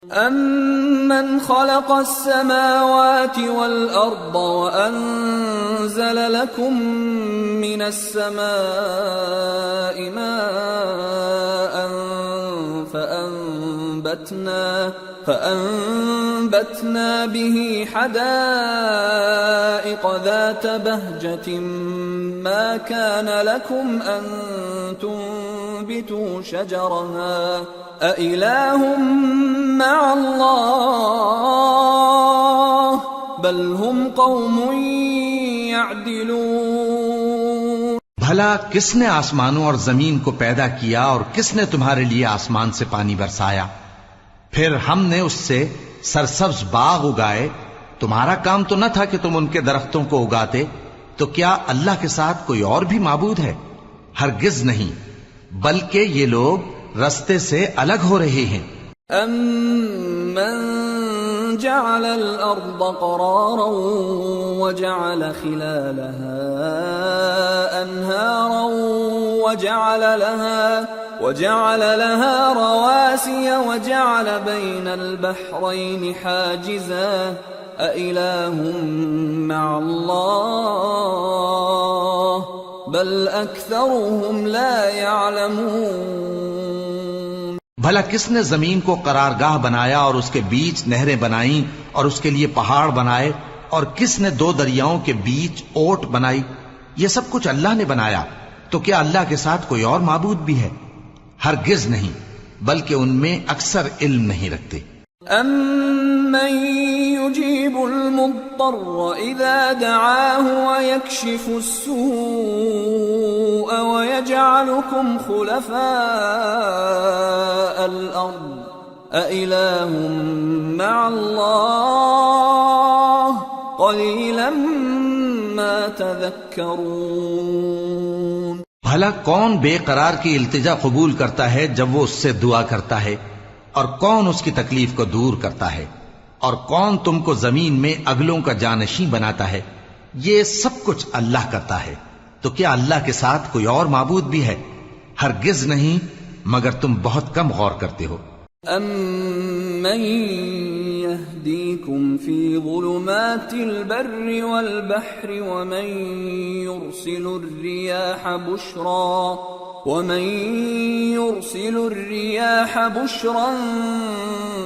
أَمَّنْ خَلَقَ السَّمَاوَاتِ وَالْأَرْضَ وَأَنزَلَ لَكُم مِّنَ السَّمَاءِ مَاءً فَأَنبَتْنَا بِهِ حَدَائِقَ ذَاتَ بَهْجَةٍ مَّا كَانَ لَكُمْ أَن تُنبِتُوا شَجَرَهَا أَإِلَٰهٌ مَّعَ اللَّهِ بَلْ هُمْ قَوْمٌ يَعْدِلُونَ۔ بھلا کس نے آسمانوں اور زمین کو پیدا کیا اور کس نے تمہارے لیے آسمان سے پانی برسایا؟ پھر ہم نے اس سے سرسبز باغ اگائے۔ تمہارا کام تو نہ تھا کہ تم ان کے درختوں کو اگاتے؟ تو کیا اللہ کے ساتھ کوئی اور بھی معبود ہے؟ ہرگز نہیں، بلکہ یہ لوگ رستے سے الگ ہو رہے ہیں۔ أَمَّن جَعَلَ الْأَرْضَ قَرَارًا وَجَعَلَ خِلَالَهَا أَنْهَارًا وَجَعَلَ لَهَا رَوَاسِيَ وَجَعَلَ بَيْنَ الْبَحْرَيْنِ حَاجِزًا أَإِلَٰهٌ مَّعَ اللَّهِ بَلْ أَكْثَرُهُمْ لَا يَعْلَمُونَ۔ بھلا کس نے زمین کو قرارگاہ بنایا اور اس کے بیچ نہریں بنائیں اور اس کے لیے پہاڑ بنائے، اور کس نے دو دریاؤں کے بیچ اوٹ بنائی؟ یہ سب کچھ اللہ نے بنایا، تو کیا اللہ کے ساتھ کوئی اور معبود بھی ہے؟ ہرگز نہیں، بلکہ ان میں اکثر علم نہیں رکھتے۔ أَمَّن يُجِيبُ الْمُضْطَرَّ إِذَا دَعَاهُ وَيَكْشِفُ السُّوءَ وَيَجْعَلُكُمْ خُلَفَاءَ الْأَرْضِ أَإِلَٰهٌ مَّعَ اللَّهِ قَلِيلًا مَّا تَذَكَّرُونَ۔ بھلا کون بے قرار کی التجا قبول کرتا ہے جب وہ اس سے دعا کرتا ہے، اور کون اس کی تکلیف کو دور کرتا ہے، اور کون تم کو زمین میں اگلوں کا جانشین بناتا ہے؟ یہ سب کچھ اللہ کرتا ہے، تو کیا اللہ کے ساتھ کوئی اور معبود بھی ہے؟ ہرگز نہیں، مگر تم بہت کم غور کرتے ہو۔ أَمَّن يَهْدِيكُمْ فِي ظُلُمَاتِ الْبَرِّ وَالْبَحْرِ وَمَن يُرْسِلُ الرِّيَاحَ بُشْرًا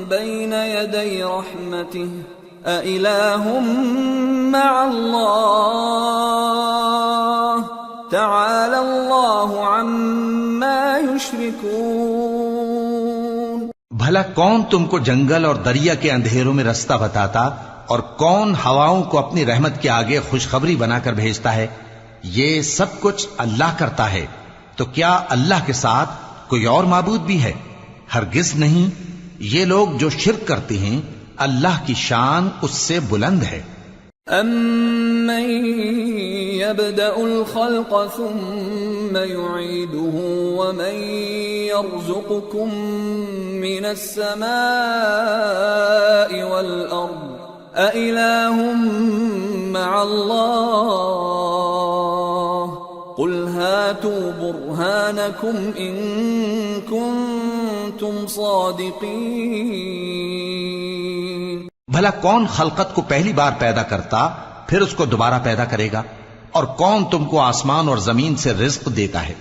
بَيْنَ يَدَيْ رَحْمَتِهِ أَإِلَٰهٌ مَّعَ اللَّهِ تَعَالَى اللَّهُ عَمَّا يُشْرِكُونَ۔ بھلا کون تم کو جنگل اور دریا کے اندھیروں میں رستہ بتاتا، اور کون ہواؤں کو اپنی رحمت کے آگے خوشخبری بنا کر بھیجتا ہے؟ یہ سب کچھ اللہ کرتا ہے، تو کیا اللہ کے ساتھ کوئی اور معبود بھی ہے؟ ہرگز نہیں، یہ لوگ جو شرک کرتے ہیں اللہ کی شان اس سے بلند ہے۔ أَمَّن يَبْدَأُ الْخَلْقَ ثُمَّ يُعِيدُهُ وَمَن يَرْزُقُكُم مِّنَ السَّمَاءِ وَالْأَرْضِ أَإِلَٰهٌ مَّعَ اللَّهِ قُلْ هَاتُوا بُرْهَانَكُمْ إِن كُنتُمْ صَادِقِينَ۔ بھلا کون خلقت کو پہلی بار پیدا کرتا پھر اس کو دوبارہ پیدا کرے گا؟ اور کون تم کو آسمان اور زمین سے رزق دیتا ہے؟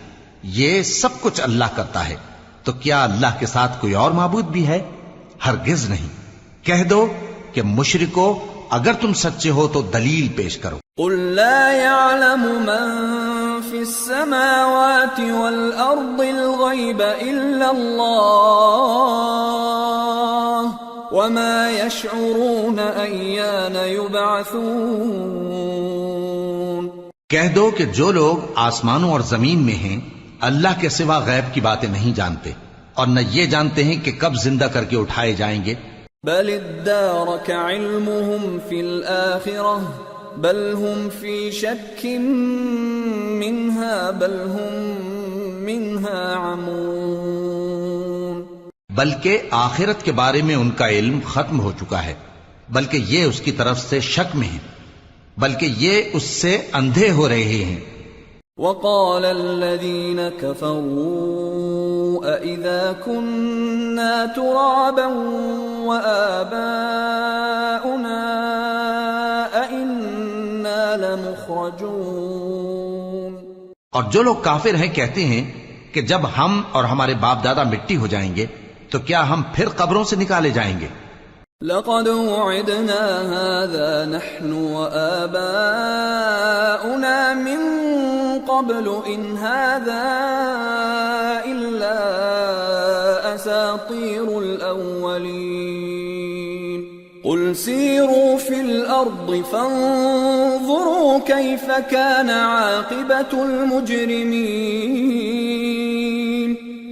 یہ سب کچھ اللہ کرتا ہے، تو کیا اللہ کے ساتھ کوئی اور معبود بھی ہے؟ ہرگز نہیں۔ کہہ دو کہ مشرکو، اگر تم سچے ہو تو دلیل پیش کرو۔ قُل لَّا يَعْلَمُ مَن فِي السَّمَاوَاتِ وَالْأَرْضِ الْغَيْبَ إِلَّا اللَّهُ وَمَا يَشْعُرُونَ أَيَّانَ يُبْعَثُونَ۔ کہہ دو کہ جو لوگ آسمانوں اور زمین میں ہیں اللہ کے سوا غیب کی باتیں نہیں جانتے، اور نہ یہ جانتے ہیں کہ کب زندہ کر کے اٹھائے جائیں گے۔ بَلِ ادَّارَكَ عِلْمُهُمْ فِي الْآخِرَةِ بَلْ هُمْ فِي شَكٍّ مِّنْهَا بَلْ هُمْ مِنْهَا عَمُونَ۔ بلکہ آخرت کے بارے میں ان کا علم ختم ہو چکا ہے، بلکہ یہ اس کی طرف سے شک میں ہیں، بلکہ یہ اس سے اندھے ہو رہے ہیں۔ وَقَالَ الَّذِينَ كَفَرُوا أَإِذَا كُنَّا تُرَابًا وَآبَاؤُنَا أَإِنَّا لَمُخْرَجُونَ۔ اور جو لوگ کافر ہیں کہتے ہیں کہ جب ہم اور ہمارے باپ دادا مٹی ہو جائیں گے تو کیا ہم پھر قبروں سے نکالے جائیں گے؟ لَقَدْ وُعِدْنَا هَذَا نَحْنُ وَآبَاؤُنَا مِنْ قَبْلُ إِنْ هَذَا إِلَّا أَسَاطِيرُ الْأَوَّلِينَ قُلْ سِيرُوا فِي الْأَرْضِ فَانظُرُوا كَيْفَ كَانَ عَاقِبَةُ الْمُجْرِمِينَ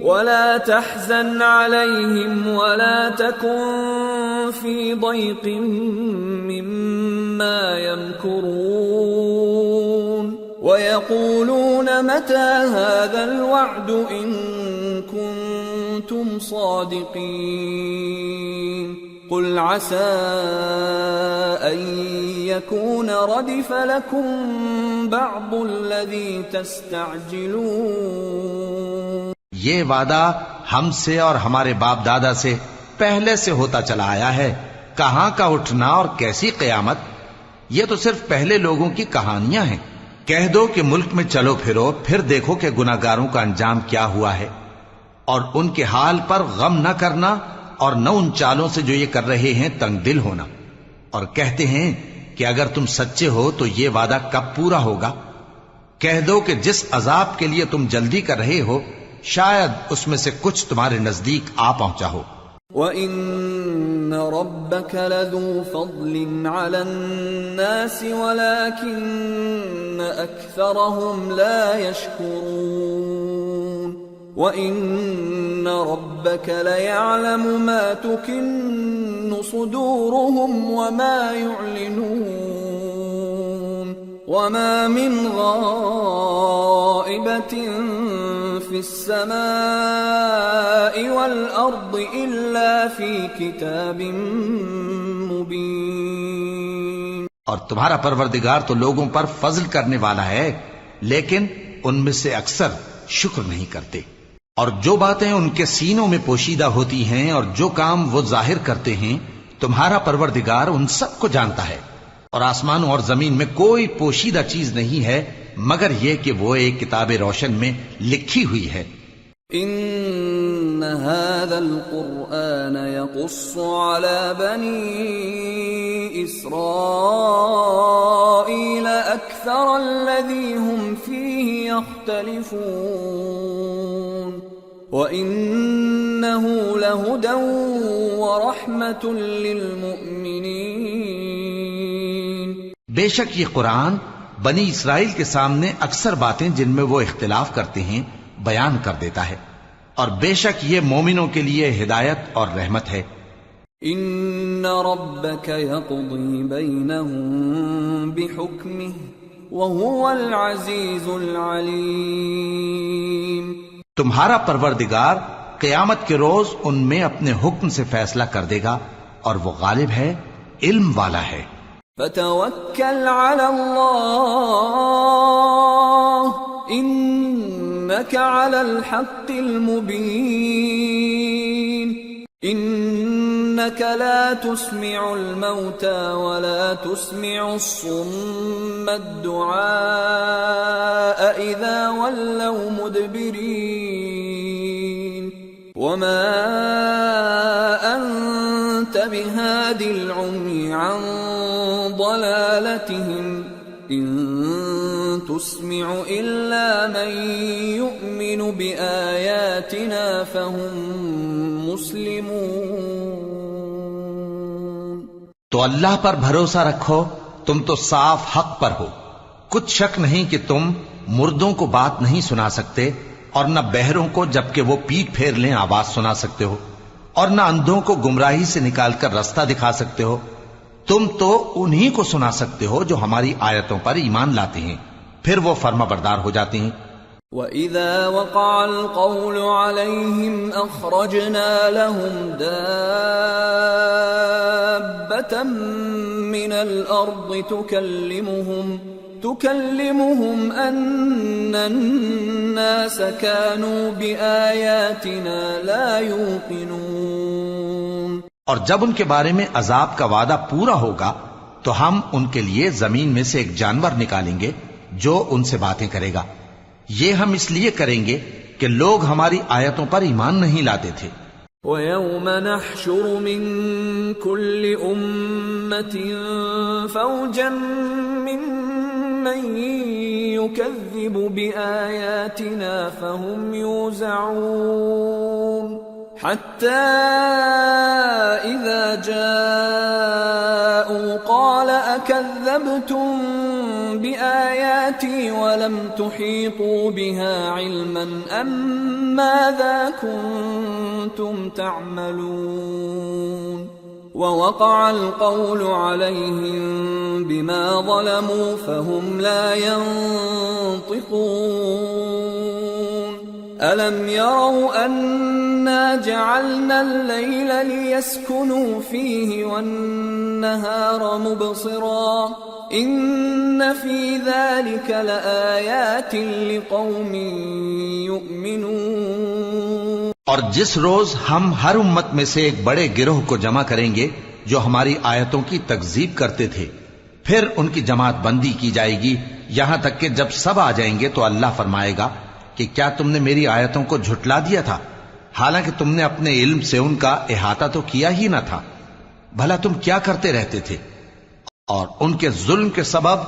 وَلَا تَحْزَنْ عَلَيْهِمْ وَلَا تَكُنْ فِي ضَيْقٍ مِّمَّا يَمْكُرُونَ وَيَقُولُونَ مَتَى هَذَا الْوَعْدُ إِن كُنتُمْ صَادِقِينَ قُلْ عَسَىٰ أَن يَكُونَ رَدِفَ لَكُمْ بَعْضُ الَّذِي تَسْتَعْجِلُونَ۔ یہ وعدہ ہم سے اور ہمارے باپ دادا سے پہلے سے ہوتا چلا آیا ہے، کہاں کا اٹھنا اور کیسی قیامت، یہ تو صرف پہلے لوگوں کی کہانیاں ہیں۔ کہہ دو کہ ملک میں چلو پھرو، پھر دیکھو کہ گناہگاروں کا انجام کیا ہوا ہے، اور ان کے حال پر غم نہ کرنا اور نہ ان چالوں سے جو یہ کر رہے ہیں تنگ دل ہونا، اور کہتے ہیں کہ اگر تم سچے ہو تو یہ وعدہ کب پورا ہوگا؟ کہہ دو کہ جس عذاب کے لیے تم جلدی کر رہے ہو شاید اس میں سے کچھ تمہارے نزدیک آ پہنچا ہو۔ وَإِنَّ رَبَّكَ لَذُو فَضْلٍ عَلَى النَّاسِ وَلَكِنَّ أَكْثَرَهُمْ لَا يَشْكُرُونَ وَإِنَّ رَبَّكَ لَيَعْلَمُ مَا تُكِنُّ صُدُورُهُمْ وَمَا يُعْلِنُونَ وَمَا مِنْ غَائِبَةٍ فِي السَّمَاءِ وَالْأَرْضِ إِلَّا فِي كِتَابٍ مُبِينٍ۔ اور تمہارا پروردگار تو لوگوں پر فضل کرنے والا ہے، لیکن ان میں سے اکثر شکر نہیں کرتے۔ اور جو باتیں ان کے سینوں میں پوشیدہ ہوتی ہیں اور جو کام وہ ظاہر کرتے ہیں تمہارا پروردگار ان سب کو جانتا ہے۔ اور آسمانوں اور زمین میں کوئی پوشیدہ چیز نہیں ہے مگر یہ کہ وہ ایک کتاب روشن میں لکھی ہوئی ہے۔ ان هذا القرآن يقص على بني اسرائيل اكثر الذي هم فيه يختلفون وانه لهدى ورحمة للمؤمنين۔ بے شک یہ قرآن بنی اسرائیل کے سامنے اکثر باتیں جن میں وہ اختلاف کرتے ہیں بیان کر دیتا ہے، اور بے شک یہ مومنوں کے لیے ہدایت اور رحمت ہے۔ ان ربك يقضي بينهم بحكمه وهو العزيز العليم۔ تمہارا پروردگار قیامت کے روز ان میں اپنے حکم سے فیصلہ کر دے گا اور وہ غالب ہے، علم والا ہے۔ فتوکل علی اللہ انک علی الحق المبین انک لا تسمع الموتى ولا تسمع الصم الدعاء اذا ولوا مدبرین وما انت بهاد العمي عن ضلالتهم ان تسمع الا من يؤمن بآياتنا فهم مسلمون۔ تو اللہ پر بھروسہ رکھو، تم تو صاف حق پر ہو، کچھ شک نہیں کہ تم مردوں کو بات نہیں سنا سکتے اور نہ بہروں کو جبکہ وہ پیٹ پھیر لیں آواز سنا سکتے ہو، اور نہ اندھوں کو گمراہی سے نکال کر رستہ دکھا سکتے ہو، تم تو انہی کو سنا سکتے ہو جو ہماری آیتوں پر ایمان لاتے ہیں، پھر وہ فرما بردار ہو جاتے ہیں۔ وَإِذَا وَقَعَ الْقَوْلُ عَلَيْهِمْ أَخْرَجْنَا لَهُمْ دَابَّةً مِّنَ الْأَرْضِ تكلمهم أن الناس كانوا بآياتنا لا يوقنون۔ اور جب ان کے بارے میں عذاب کا وعدہ پورا ہوگا تو ہم ان کے لیے زمین میں سے ایک جانور نکالیں گے جو ان سے باتیں کرے گا۔ یہ ہم اس لیے کریں گے کہ لوگ ہماری آیتوں پر ایمان نہیں لاتے تھے۔ وَيَوْمَ نَحْشُرُ مِن كُلِّ أُمَّةٍ فَوْجًا مِّمَّن يُكَذِّبُ بِآيَاتِنَا فَهُمْ يُوزَعُونَ حَتَّى إِذَا جَاءُوا قَالَ أَكَذَّبْتُم بِآيَاتِي وَلَمْ تُحِيطُوا بِهَا عِلْمًا أَمْ مَاذَا كُنتُمْ تَعْمَلُونَ وَوَقَعَ الْقَوْلُ عَلَيْهِمْ بِمَا ظَلَمُوا فَهُمْ لَا يَنطِقُونَ أَلَمْ يَرَوْا أَنَّا جَعَلْنَا اللَّيْلَ لِيَسْكُنُوا فِيهِ وَالنَّهَارَ مُبْصِرًا إِنَّ فِي ذَلِكَ لَآيَاتٍ لِقَوْمٍ يُؤْمِنُونَ۔ اور جس روز ہم ہر امت میں سے ایک بڑے گروہ کو جمع کریں گے جو ہماری آیتوں کی تکذیب کرتے تھے، پھر ان کی جماعت بندی کی جائے گی یہاں تک کہ جب سب آ جائیں گے تو اللہ فرمائے گا کہ کیا تم نے میری آیتوں کو جھٹلا دیا تھا، حالانکہ تم نے اپنے علم سے ان کا احاطہ تو کیا ہی نہ تھا، بھلا تم کیا کرتے رہتے تھے؟ اور ان کے ظلم کے سبب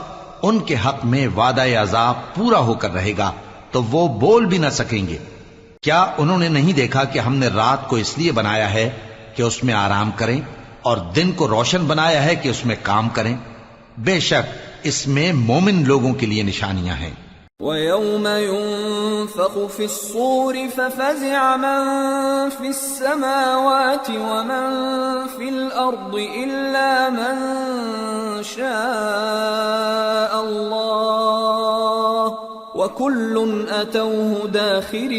ان کے حق میں وعدہ عذاب پورا ہو کر رہے گا تو وہ بول بھی نہ سکیں گے۔ کیا انہوں نے نہیں دیکھا کہ ہم نے رات کو اس لیے بنایا ہے کہ اس میں آرام کریں اور دن کو روشن بنایا ہے کہ اس میں کام کریں؟ بے شک اس میں مومن لوگوں کے لیے نشانیاں ہیں۔ وَيَوْمَ يُنفَخُ فِي الصُّورِ فَفَزِعَ مَن فِي السَّمَاوَاتِ وَمَن فِي الْأَرْضِ إِلَّا مَن شَاءَ اللَّهُ وَكُلٌّ أَتَوْهُ دَاخِرِينَ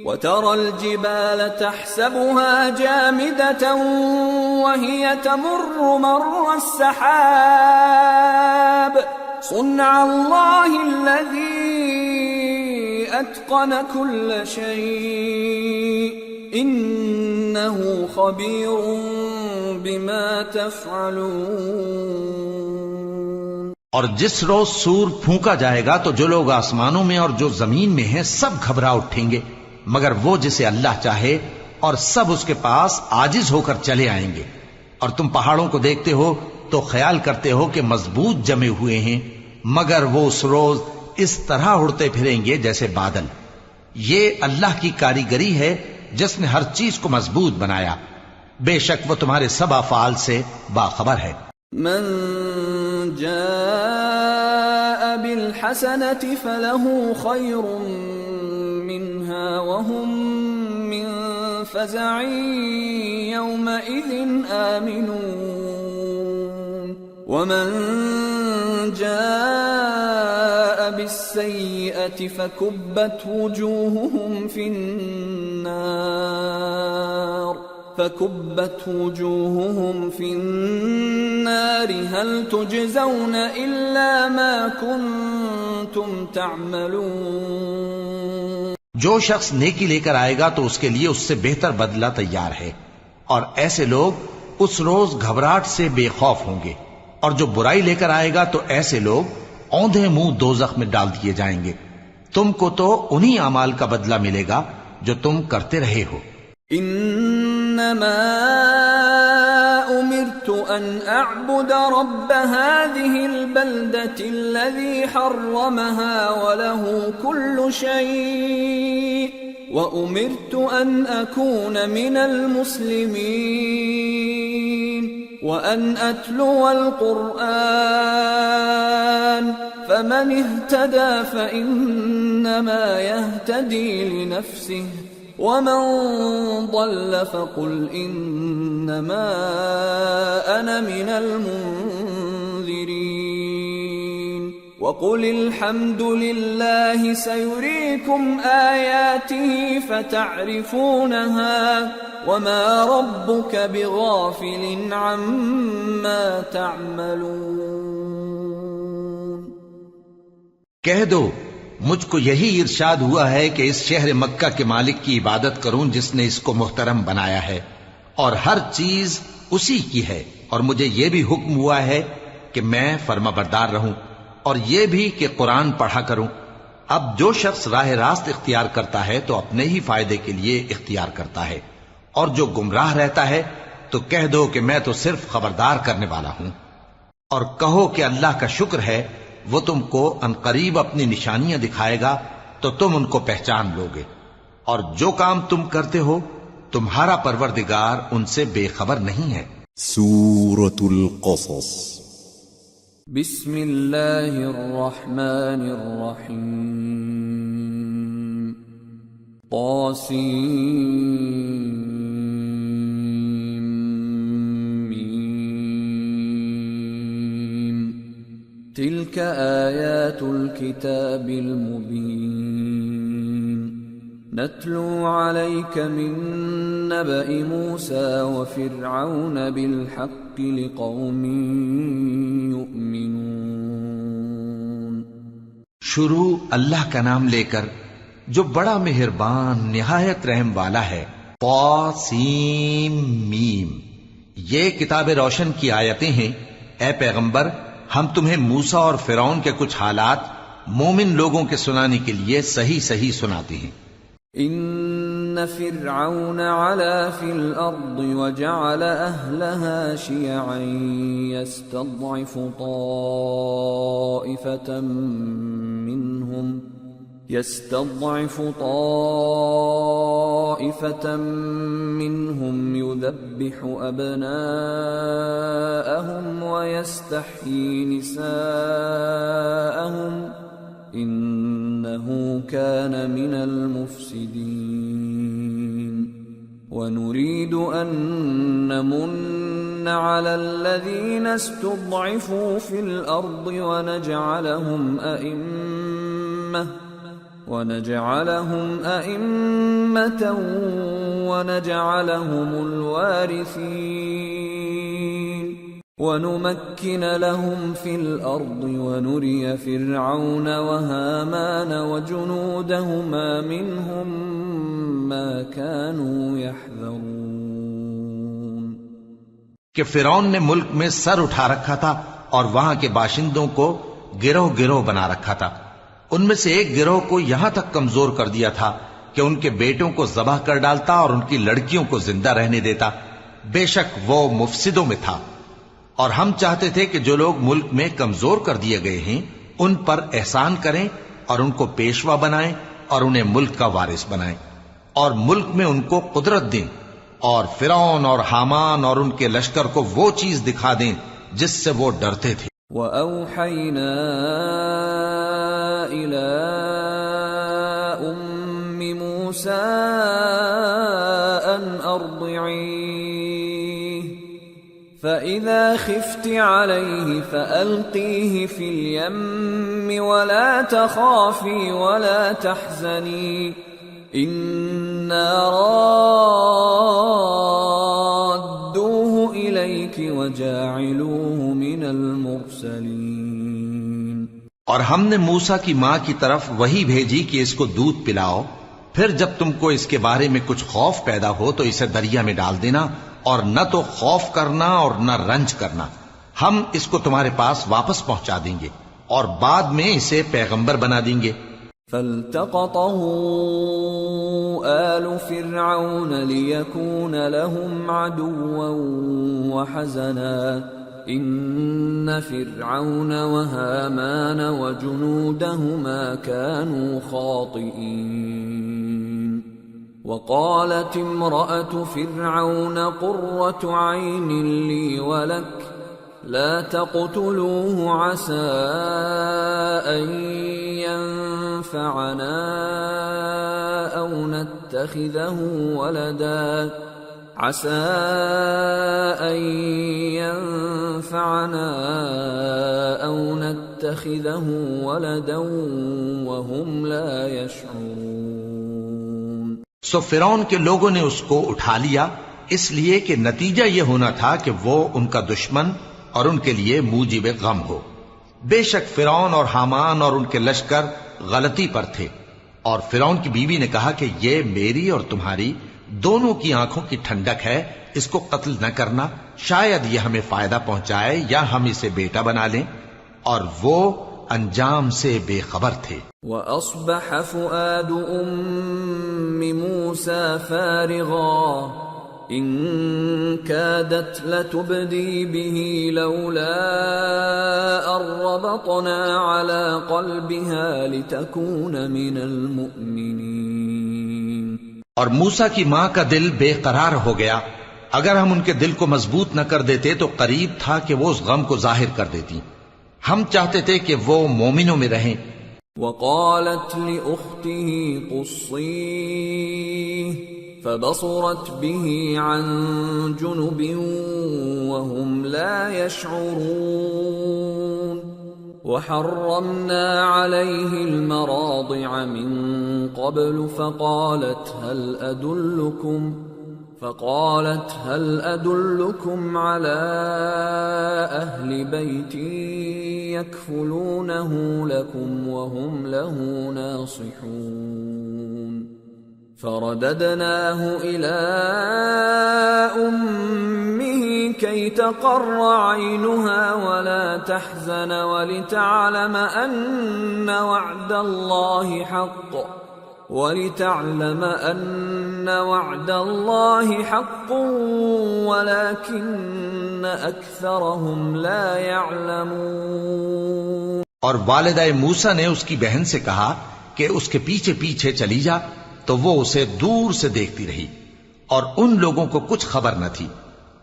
وَتَرَى الْجِبَالَ تَحْسَبُهَا جَامِدَةً وَهِيَ تَمُرُّ مَرَّ السَّحَابِ صُنْعَ اللَّهِ الَّذِي أَتْقَنَ كُلَّ شَيْءٍ إِنَّهُ خَبِيرٌ بِمَا تَفْعَلُونَ۔ اور جس روز سور پھونکا جائے گا تو جو لوگ آسمانوں میں اور جو زمین میں ہیں سب گھبرا اٹھیں گے مگر وہ جسے اللہ چاہے، اور سب اس کے پاس عاجز ہو کر چلے آئیں گے۔ اور تم پہاڑوں کو دیکھتے ہو تو خیال کرتے ہو کہ مضبوط جمے ہوئے ہیں، مگر وہ اس روز اس طرح اڑتے پھریں گے جیسے بادل۔ یہ اللہ کی کاریگری ہے جس نے ہر چیز کو مضبوط بنایا، بے شک وہ تمہارے سب افعال سے باخبر ہے۔ من جاء بالحسنة فله خير منها وهم من فزع يومئذ آمنون ومن جاء بالسيئة فكبت وجوههم في النار هل تجزون إلا ما كنتم تعملون۔ جو شخص نیکی لے کر آئے گا تو اس کے لیے اس سے بہتر بدلہ تیار ہے، اور ایسے لوگ اس روز گھبراہٹ سے بے خوف ہوں گے، اور جو برائی لے کر آئے گا تو ایسے لوگ اوندھے منہ دوزخ میں ڈال دیے جائیں گے۔ تم کو تو انہی اعمال کا بدلہ ملے گا جو تم کرتے رہے ہو۔ انما امرت ان اعبد رب هذه البلدة الذي حرمها وله كل شيء وامرت ان اكون من المسلمين وان اتلو القرآن فمن اهتدى فانما يهتدي لنفسه ومن ضل فقل انما انا من المنذرين وقل الحمد لله سيريكم آياته فتعرفونها وما ربك بغافل عما تعملون۔ کہہ دو مجھ کو یہی ارشاد ہوا ہے کہ اس شہر مکہ کے مالک کی عبادت کروں جس نے اس کو محترم بنایا ہے اور ہر چیز اسی کی ہے، اور مجھے یہ بھی حکم ہوا ہے کہ میں فرما بردار رہوں، اور یہ بھی کہ قرآن پڑھا کروں۔ اب جو شخص راہ راست اختیار کرتا ہے تو اپنے ہی فائدے کے لیے اختیار کرتا ہے، اور جو گمراہ رہتا ہے تو کہہ دو کہ میں تو صرف خبردار کرنے والا ہوں۔ اور کہو کہ اللہ کا شکر ہے وہ تم کو عنقریب اپنی نشانیاں دکھائے گا تو تم ان کو پہچان لوگے، اور جو کام تم کرتے ہو تمہارا پروردگار ان سے بے خبر نہیں ہے۔ سورة القصص بسم اللہ الرحمن الرحیم طاسیم تلك آیات الكتاب المبین نتلو علیک من نبأ موسى وفرعون بالحق لقوم یؤمنون۔ شروع اللہ کا نام لے کر جو بڑا مہربان نہایت رحم والا ہے۔ طاسیم میم، یہ کتاب روشن کی آیتیں ہیں۔ اے پیغمبر، ہم تمہیں موسیٰ اور فرعون کے کچھ حالات مومن لوگوں کے سنانے کے لیے صحیح صحیح سناتے ہیں۔ ان فرعون علا فی الارض وجعل اہلها شیعا يستضعف طائفة منهم يذبح أبناءهم ويستحيي نساءهم إنه كان من المفسدين ونريد أن نمن على الذين استضعفوا في الأرض ونجعلهم أئمة ونجعلهم الوارثين ونمكن لهم في الأرض ونري فرعون وهامان وجنودهما منهم ما كانوا يحذرون۔ کہ فرعون نے ملک میں سر اٹھا رکھا تھا اور وہاں کے باشندوں کو گروہ گروہ بنا رکھا تھا۔ ان میں سے ایک گروہ کو یہاں تک کمزور کر دیا تھا کہ ان کے بیٹوں کو ذبح کر ڈالتا اور ان کی لڑکیوں کو زندہ رہنے دیتا۔ بے شک وہ مفسدوں میں تھا۔ اور ہم چاہتے تھے کہ جو لوگ ملک میں کمزور کر دیے گئے ہیں ان پر احسان کریں اور ان کو پیشوا بنائیں اور انہیں ملک کا وارث بنائیں، اور ملک میں ان کو قدرت دیں، اور فرعون اور حامان اور ان کے لشکر کو وہ چیز دکھا دیں جس سے وہ ڈرتے تھے۔ وَأَوْحَيْنَا إِلَىٰ أُمِّ مُوسَىٰ أَنْ أَرْضِعِيهِ فَإِذَا خِفْتِ عَلَيْهِ فَأَلْقِيهِ فِي الْيَمِّ وَلَا تَخَافِي وَلَا تَحْزَنِي إِنَّا رَادُّوهُ إِلَيْكِ وَجَاعِلُوهُ مِنَ الْمُرْسَلِينَ۔ اور ہم نے موسیٰ کی ماں کی طرف وہی بھیجی کہ اس کو دودھ پلاؤ، پھر جب تم کو اس کے بارے میں کچھ خوف پیدا ہو تو اسے دریا میں ڈال دینا، اور نہ تو خوف کرنا اور نہ رنج کرنا، ہم اس کو تمہارے پاس واپس پہنچا دیں گے اور بعد میں اسے پیغمبر بنا دیں گے۔ فالتقطه آل فرعون ليكون لهم عدوا وحزنا إن فرعون وهامان وجنودهما كانوا خاطئين وقالت امرأة فرعون قرة عين لي ولك لا تقتلوه عسى أن ينفعنا أو نتخذه ولدا عسى أن ينفعنا أو نتخذه ولدا وهم لا يشعرون۔ سو فرعون کے لوگوں نے اس کو اٹھا لیا، اس لیے کہ نتیجہ یہ ہونا تھا کہ وہ ان کا دشمن اور ان کے لیے موجب غم ہو۔ بے شک فرعون اور حامان اور ان کے لشکر غلطی پر تھے، اور فرعون کی بیوی نے کہا کہ یہ میری اور تمہاری دونوں کی آنکھوں کی ٹھنڈک ہے، اس کو قتل نہ کرنا، شاید یہ ہمیں فائدہ پہنچائے یا ہم اسے بیٹا بنا لیں، اور وہ انجام سے بے خبر تھے۔ وَأَصْبَحَ فُؤَادُ أُمِّ مُوسَى فَارِغًا إِن كَادَتْ لَتُبْدِي بِهِ لَوْلَا أَن رَّبَطْنَا عَلَى قَلْبِهَا لِتَكُونَ مِنَ الْمُؤْمِنِينَ۔ اور موسیٰ کی ماں کا دل بے قرار ہو گیا، اگر ہم ان کے دل کو مضبوط نہ کر دیتے تو قریب تھا کہ وہ اس غم کو ظاہر کر دیتی، ہم چاہتے تھے کہ وہ مومنوں میں رہیں۔ وقالت لأخته قصيه فبصرت به عن جنب وهم لا يشعرون وحرمنا عليه المراضع من قبل فقالت هل أدلكم على أهل بيت يكفلونه لكم وهم له ناصحون فرددناه إلى أمه كي تقر عينها ولا تحزن ولتعلم أن وعد الله حق ولكن أكثرهم لا يعلمون۔ اور والدہ موسیٰ نے اس کی بہن سے کہا کہ اس کے پیچھے پیچھے چلی جا، تو وہ اسے دور سے دیکھتی رہی، اور ان لوگوں کو کچھ خبر نہ تھی،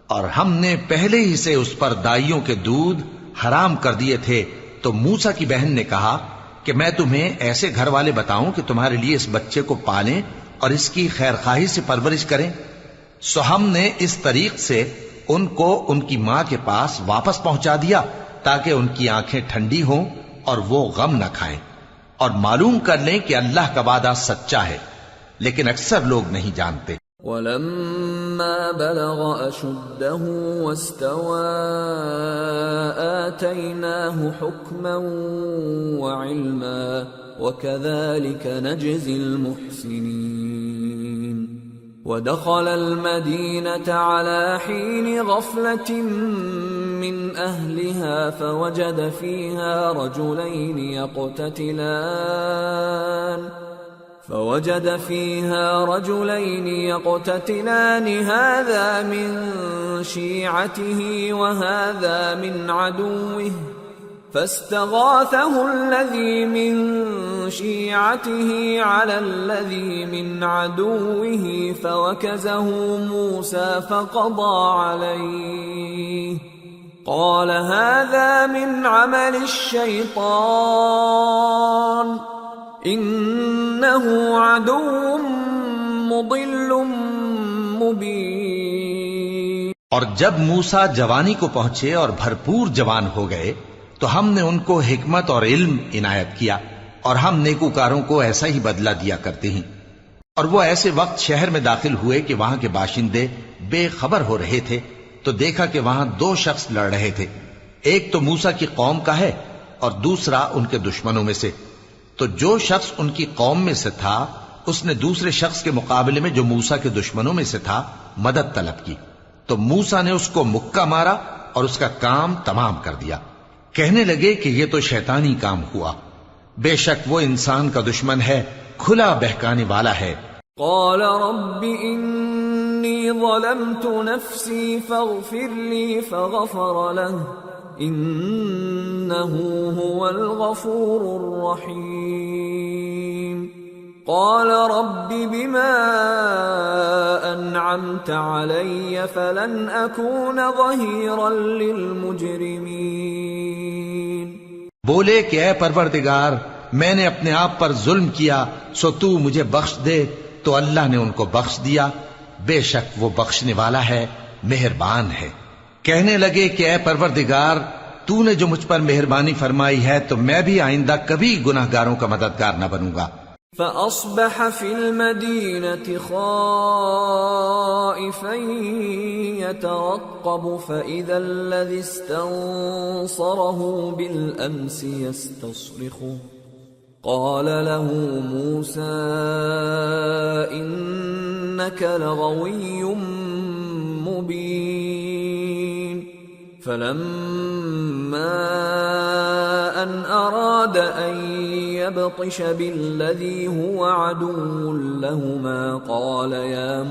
اور ہم نے پہلے ہی سے اس پر دائیوں کے دودھ حرام کر دیے تھے۔ تو موسیٰ کی بہن نے کہا کہ میں تمہیں ایسے گھر والے بتاؤں کہ تمہارے لیے اس بچے کو پالیں اور اس کی خیر خواہی سے پرورش کریں۔ سو ہم نے اس طریق سے ان کو ان کی ماں کے پاس واپس پہنچا دیا تاکہ ان کی آنکھیں ٹھنڈی ہوں اور وہ غم نہ کھائیں، اور معلوم کر لیں کہ اللہ کا وعدہ سچا ہے، لیکن اکثر لوگ نہیں جانتے۔ وَلَمَّا بَلَغَ أَشُدَّهُ وَاسْتَوَى آتَيْنَاهُ حُكْمًا وَعِلْمًا وَكَذَلِكَ نَجْزِي الْمُحْسِنِينَ۔ وَدَخَلَ الْمَدِينَةَ عَلَى حِينِ غَفْلَةٍ مِّنْ أَهْلِهَا فَوَجَدَ فِيهَا رجلين يقتتلان هذا من شيعته وهذا من عدوه فاستغاثه الذي من شيعته على الذي من عدوه فوكزه موسى فقضى عليه قال هذا من عمل الشيطان انه عدو مضل مبین۔ اور جب موسیٰ جوانی کو پہنچے اور بھرپور جوان ہو گئے تو ہم نے ان کو حکمت اور علم عنایت کیا، اور ہم نیکوکاروں کو ایسا ہی بدلہ دیا کرتے ہیں۔ اور وہ ایسے وقت شہر میں داخل ہوئے کہ وہاں کے باشندے بے خبر ہو رہے تھے، تو دیکھا کہ وہاں دو شخص لڑ رہے تھے، ایک تو موسیٰ کی قوم کا ہے اور دوسرا ان کے دشمنوں میں سے۔ تو جو شخص ان کی قوم میں سے تھا اس نے دوسرے شخص کے مقابلے میں جو موسیٰ کے دشمنوں میں سے تھا مدد طلب کی، تو موسیٰ نے اس کو مکہ مارا اور اس کا کام تمام کر دیا۔ کہنے لگے کہ یہ تو شیطانی کام ہوا، بے شک وہ انسان کا دشمن ہے، کھلا بہکانے والا ہے۔ قال رب انی ظلمت نفسی فاغفر لی فغفر له انه هو الغفور الرحیم۔ قال رب بما انعمت علی فلن اکون ظہیرا للمجرمین۔ بولے کہ اے پروردگار میں نے اپنے آپ پر ظلم کیا، سو تو مجھے بخش دے، تو اللہ نے ان کو بخش دیا، بے شک وہ بخشنے والا ہے، مہربان ہے۔ کہنے لگے کہ اے پروردگار تو نے جو مجھ پر مہربانی فرمائی ہے تو میں بھی آئندہ کبھی گناہگاروں کا مددگار نہ بنوں گا۔ فأصبح في المدينة خائفا يترقب فإذا الذي استنصره بالأمس يستصرخه قال له موسى إنك لغوي مبين فلما أن أراد أن يبطش بالذي هو عدو لهما قال يا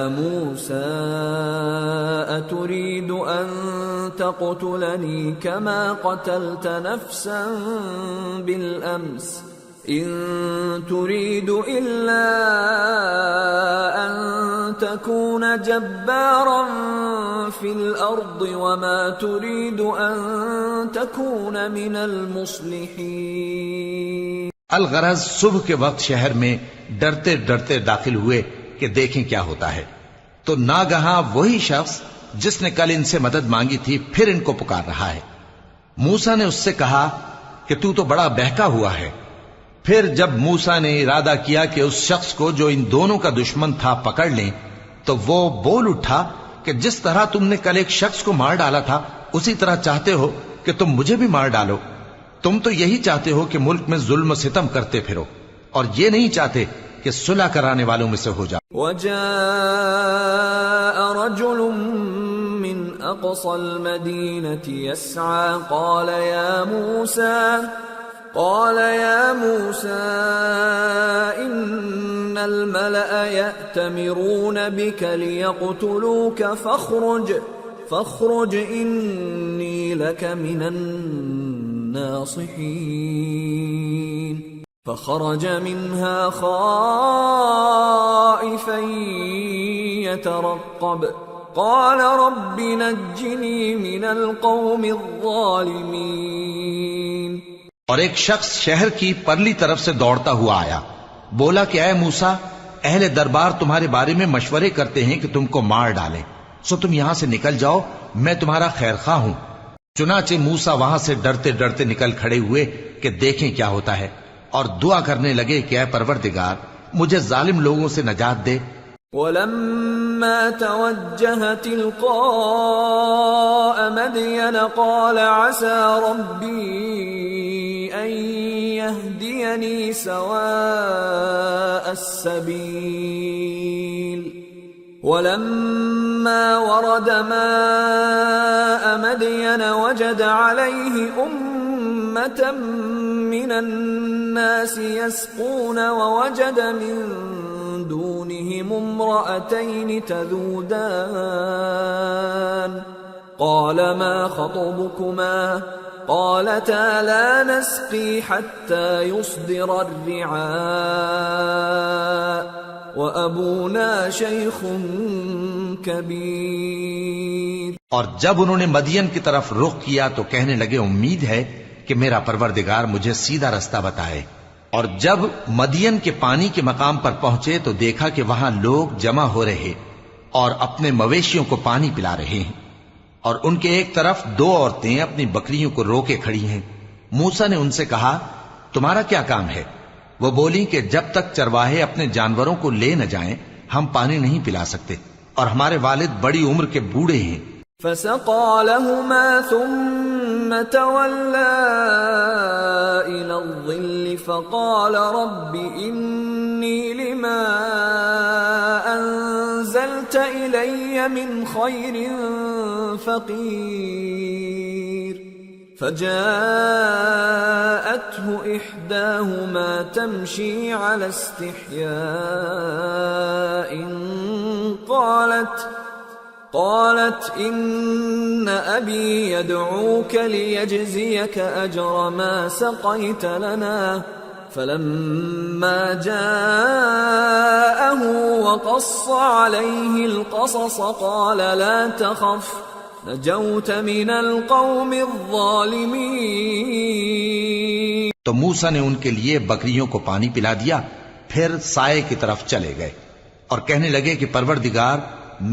موسى أتريد أن تقتلني كما قتلت نفسا بالأمس إن تريد إلا أن تكون جبارا في الأرض وما تريد أن تكون من المصلحين. الغرض صبح کے وقت شہر میں ڈرتے ڈرتے داخل ہوئے کہ دیکھیں کیا ہوتا ہے، تو ناگہاں وہی شخص جس نے کل ان سے مدد مانگی تھی پھر ان کو پکار رہا ہے. موسیٰ نے اس سے کہا کہ تو بڑا بہکا ہوا ہے. پھر جب موسیٰ نے ارادہ کیا کہ اس شخص کو جو ان دونوں کا دشمن تھا پکڑ لیں، تو وہ بول اٹھا کہ جس طرح تم نے کل ایک شخص کو مار ڈالا تھا اسی طرح چاہتے ہو کہ تم مجھے بھی مار ڈالو. تم تو یہی چاہتے ہو کہ ملک میں ظلم و ستم کرتے پھرو، اور یہ نہیں چاہتے کہ صلح کرانے والوں میں سے ہو جاؤ. وجاء رجل من اقصى المدينة يسعى قال يا موسى إن الملأ يأتمرون بك ليقتلوك فاخرج إني لك من الناصحين. فخرج منها خائفا يترقب قال رب نجني من القوم الظالمين. اور ایک شخص شہر کی پرلی طرف سے دوڑتا ہوا آیا، بولا کہ اے موسیٰ، اہل دربار تمہارے بارے میں مشورے کرتے ہیں کہ تم کو مار ڈالیں، سو تم یہاں سے نکل جاؤ، میں تمہارا خیر خواہ ہوں. چنانچہ موسیٰ وہاں سے ڈرتے ڈرتے نکل کھڑے ہوئے کہ دیکھیں کیا ہوتا ہے، اور دعا کرنے لگے کہ اے پروردگار مجھے ظالم لوگوں سے نجات دے. وَلَمَّا تَوَجَّهَ تِلْقَاءَ مَدْيَنَ قَالَ عَسَى رَبِّي أَن يَهْدِيَنِي سَوَاءَ السَّبِيلِ. وَلَمَّا وَرَدَ مَاءَ مَدْيَنَ وَجَدَ عَلَيْهِ أُمَّةً مِّنَ النَّاسِ يَسْقُونَ وَوَجَدَ مِن دونهم امرأتين تذودان قال ما خطبكما قالتا لا نسقي حتى يصدر الرعاء وأبونا شيخ كبير. اور جب انہوں نے مدین کی طرف رخ کیا تو کہنے لگے امید ہے کہ میرا پروردگار مجھے سیدھا رستہ بتائے. اور جب مدین کے پانی کے مقام پر پہنچے تو دیکھا کہ وہاں لوگ جمع ہو رہے اور اپنے مویشیوں کو پانی پلا رہے ہیں، اور ان کے ایک طرف دو عورتیں اپنی بکریوں کو روکے کھڑی ہیں. موسیٰ نے ان سے کہا تمہارا کیا کام ہے؟ وہ بولی کہ جب تک چرواہے اپنے جانوروں کو لے نہ جائیں ہم پانی نہیں پلا سکتے، اور ہمارے والد بڑی عمر کے بوڑھے ہیں. فسقى لهما ثم تولى إلى الظل فقال رب إني لما أنزلت إلي من خير فقير. فجاءته إحداهما تمشي على استحياء قالت إن أبي يدعوك ليجزيك أجر ما سقيت لنا. فلما جاءه وقص عليه القصص قال لا تخف نجوت من القوم الظالمين. تو موسیٰ نے ان کے لیے بکریوں کو پانی پلا دیا، پھر سائے کی طرف چلے گئے اور کہنے لگے کہ پروردگار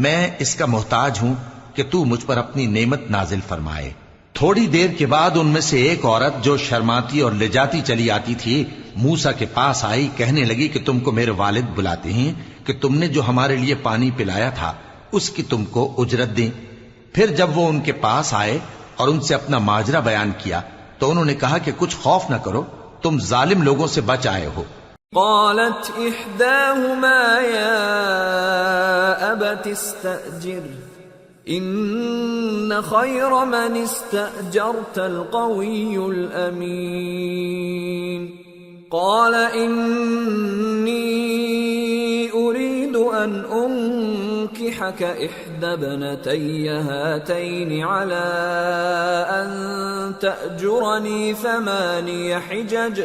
میں اس کا محتاج ہوں کہ تو مجھ پر اپنی نعمت نازل فرمائے. تھوڑی دیر کے بعد ان میں سے ایک عورت جو شرماتی اور لجاتی چلی آتی تھی موسیٰ کے پاس آئی، کہنے لگی کہ تم کو میرے والد بلاتے ہیں کہ تم نے جو ہمارے لیے پانی پلایا تھا اس کی تم کو اجرت دیں۔ پھر جب وہ ان کے پاس آئے اور ان سے اپنا ماجرا بیان کیا تو انہوں نے کہا کہ کچھ خوف نہ کرو، تم ظالم لوگوں سے بچ آئے ہو۔ قالت إحداهما يا أبت استأجر إن خير من استأجرت القوي الأمين قال إني أريد أن أنكحك إحدى ابنتي هاتين على أن تأجرني 8 حجج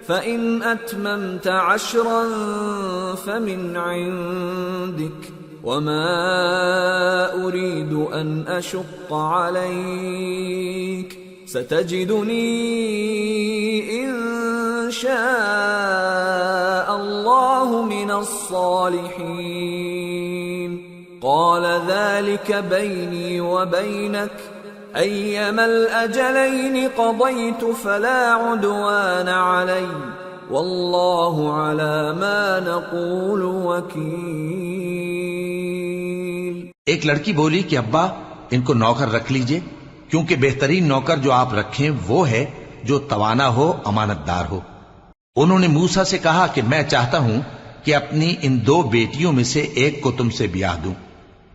فإن أتممت 10 فمن عندك وما أريد أن أشق عليك ستجدني إن شاء الله من الصالحين قال ذلك بيني وبينك أيما الأجلين قضيت فلا عدوان علي والله على ما نقول وكيل۔ ایک لڑکی بولی کہ ابا ان کو نوکر رکھ لیجئے، کیونکہ بہترین نوکر جو آپ رکھیں وہ ہے جو توانا ہو، امانت دار ہو۔ انہوں نے موسیٰ سے کہا کہ میں چاہتا ہوں کہ اپنی ان 2 بیٹیوں میں سے ایک کو تم سے بیاہ دوں،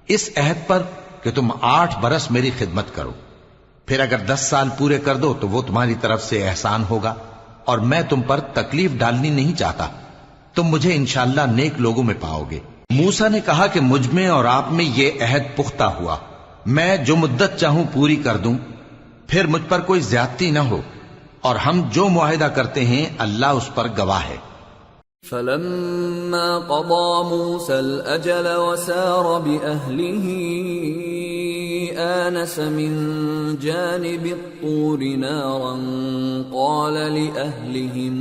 اس عہد پر کہ تم 8 برس میری خدمت کرو، پھر اگر 10 سال پورے کر دو تو وہ تمہاری طرف سے احسان ہوگا، اور میں تم پر تکلیف ڈالنی نہیں چاہتا، تم مجھے انشاءاللہ نیک لوگوں میں پاؤ گے۔ موسیٰ نے کہا کہ مجھ میں اور آپ میں یہ عہد پختہ ہوا، میں جو مدت چاہوں پوری کر دوں، پھر مجھ پر کوئی زیادتی نہ ہو، اور ہم جو معاہدہ کرتے ہیں اللہ اس پر گواہ ہے۔ فلما قضى موسى الأجل وسار بأهله آنس من جانب الطور نارا قال لأهلهم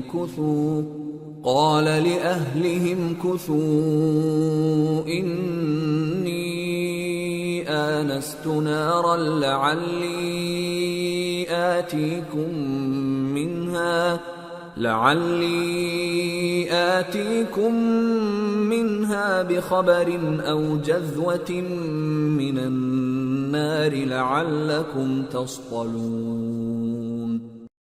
كثوا إني آنست نارا لعلي آتيكم منها بخبر أو جذوة من النار لعلكم تصطلون۔